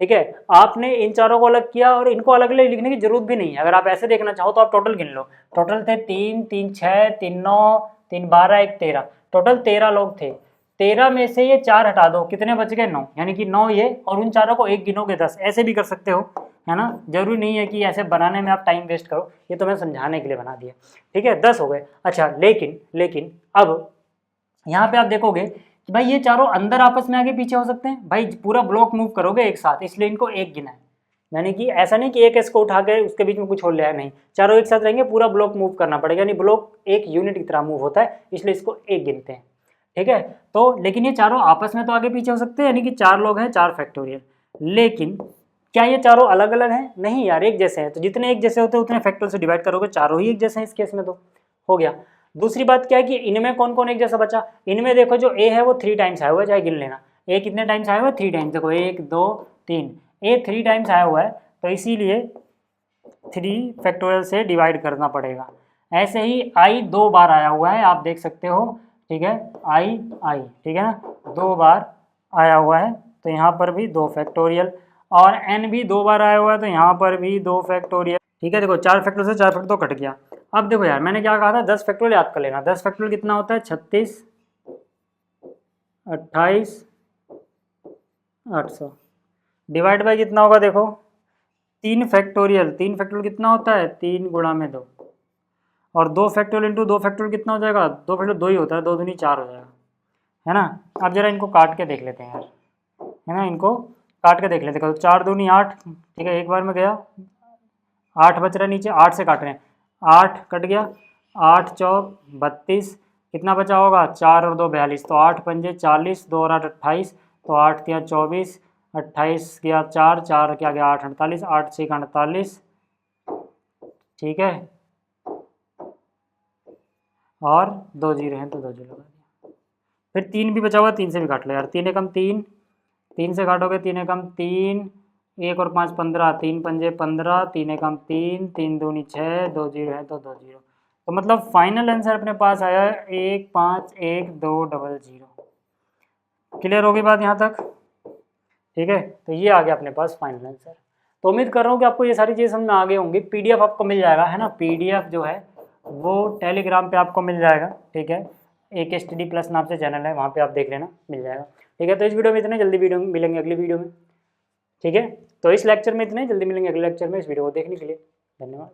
ठीक है। आपने इन चारों को अलग किया और इनको अलग अलग लिखने की जरूरत भी नहीं है, अगर आप ऐसे देखना चाहो तो आप टोटल गिन लो, टोटल थे 3 3 6 3 9 3 12 1 13, टोटल 13 लोग थे, 13 में से ये 4 हटा दो, कितने बच गए 9, यानी कि 9 ये, और उन चारों को एक गिनोगे 10, ऐसे भी कर सकते हो, है ना, जरूरी नहीं है कि ऐसे बनाने में आप टाइम वेस्ट करो, ये तो मैं समझाने के लिए बना दिया, ठीक है, 10 हो गए। अच्छा लेकिन अब यहाँ पे आप देखोगे कि भाई ये चारों अंदर आपस में आगे पीछे हो सकते हैं, भाई पूरा ब्लॉक मूव करोगे एक साथ, इसलिए इनको एक गिना है, यानी कि ऐसा नहीं कि एक एस को उठा के उसके बीच में कुछ हो लिया है, नहीं, चारों एक साथ रहेंगे, पूरा ब्लॉक मूव करना पड़ेगा, यानी ब्लॉक एक यूनिट की तरह मूव होता है, इसलिए इसको एक गिनते हैं, ठीक है। तो लेकिन ये चारों आपस में तो आगे पीछे हो सकते हैं, यानी कि 4 लोग हैं 4 फैक्टोरियल, लेकिन क्या ये चारों अलग अलग हैं, नहीं यार एक जैसे हैं, तो जितने एक जैसे होते हैं उतने फैक्टोरियल से डिवाइड करोगे, चारों ही एक जैसे हैं इस केस में, तो हो गया। दूसरी बात क्या है कि इनमें कौन कौन एक जैसा बचा, इनमें देखो जो ए है वो 3 टाइम्स आया हुआ है, चाहे गिन लेना, ए कितने टाइम्स आया हुआ है, 3 टाइम्स, देखो 1 2 3, ए 3 टाइम्स आया हुआ है, तो इसीलिए 3 फैक्टोरियल से डिवाइड करना पड़ेगा। ऐसे ही आई 2 बार आया हुआ है, आप देख सकते हो, ठीक है, आई, ठीक है ना, 2 बार आया हुआ है, तो यहाँ पर भी 2 फैक्टोरियल, और एन भी 2 बार आया हुआ है, तो यहाँ पर भी 2 फैक्टोरियल, ठीक है। देखो 4 फैक्टोरियल से 4 फैक्टर तो कट गया। अब देखो यार, मैंने क्या कहा था, 10 फैक्टोरियल याद कर लेना, 10 फैक्टोरियल कितना होता है, 36 28 800, डिवाइड बाई कितना होगा, देखो 3 फैक्टोरियल, 3 फैक्टोरियल कितना होता है, 3 गुणा में 2, और 2 फैक्टोरियल इंटू 2 फैक्टोरियल कितना हो जाएगा, 2 फैक्टोरियल 2 ही होता है, 2 दूनी 4 हो जाएगा, है ना। अब जरा इनको काट के देख लेते हैं यार, है ना, इनको काट के देख लेते हैं। 4 दूनी 8, ठीक है, एक बार में गया, 8 बच रहा है नीचे, 8 से काट रहे हैं, 8 कट गया, 8 चौक 32, कितना बचा होगा, 4 और 2 42, तो 8 पंजे 40, 2 और 8 28, तो 8 क्या 24, 28 गया 4, 4 क्या गया 8 48, 8 6 48, ठीक है, और 2 जीरो हैं तो 2 जीरो लगा दिया। फिर 3 भी बचा हुआ, 3 से भी काट लो यार, 3 एकम 3, 3 से काटोगे 3 एकम 3, 1 और 5 15, 3 पंजे 15, 3 एकम 3, 3 दूनी 6, 2 जीरो है तो 2 जीरो। तो मतलब फाइनल आंसर अपने पास आया 1 5 1 2 डबल जीरो। क्लियर होगी बात यहाँ तक, ठीक है। तो ये आ गया अपने पास फाइनल आंसर। तो उम्मीद कर रहा हूँ कि आपको ये सारी चीज़ समझ में आ गई होंगी। पीडीएफ आपको मिल जाएगा, है ना, पीडीएफ जो है वो टेलीग्राम पे आपको मिल जाएगा, ठीक है, एक स्टडी प्लस नाम से चैनल है, वहाँ पे आप देख लेना, मिल जाएगा, ठीक है। तो इस वीडियो में इतने, जल्दी वीडियो मिलेंगे अगली वीडियो में, ठीक है। तो इस लेक्चर में इतने, जल्दी मिलेंगे अगले लेक्चर में। इस वीडियो को देखने के लिए धन्यवाद।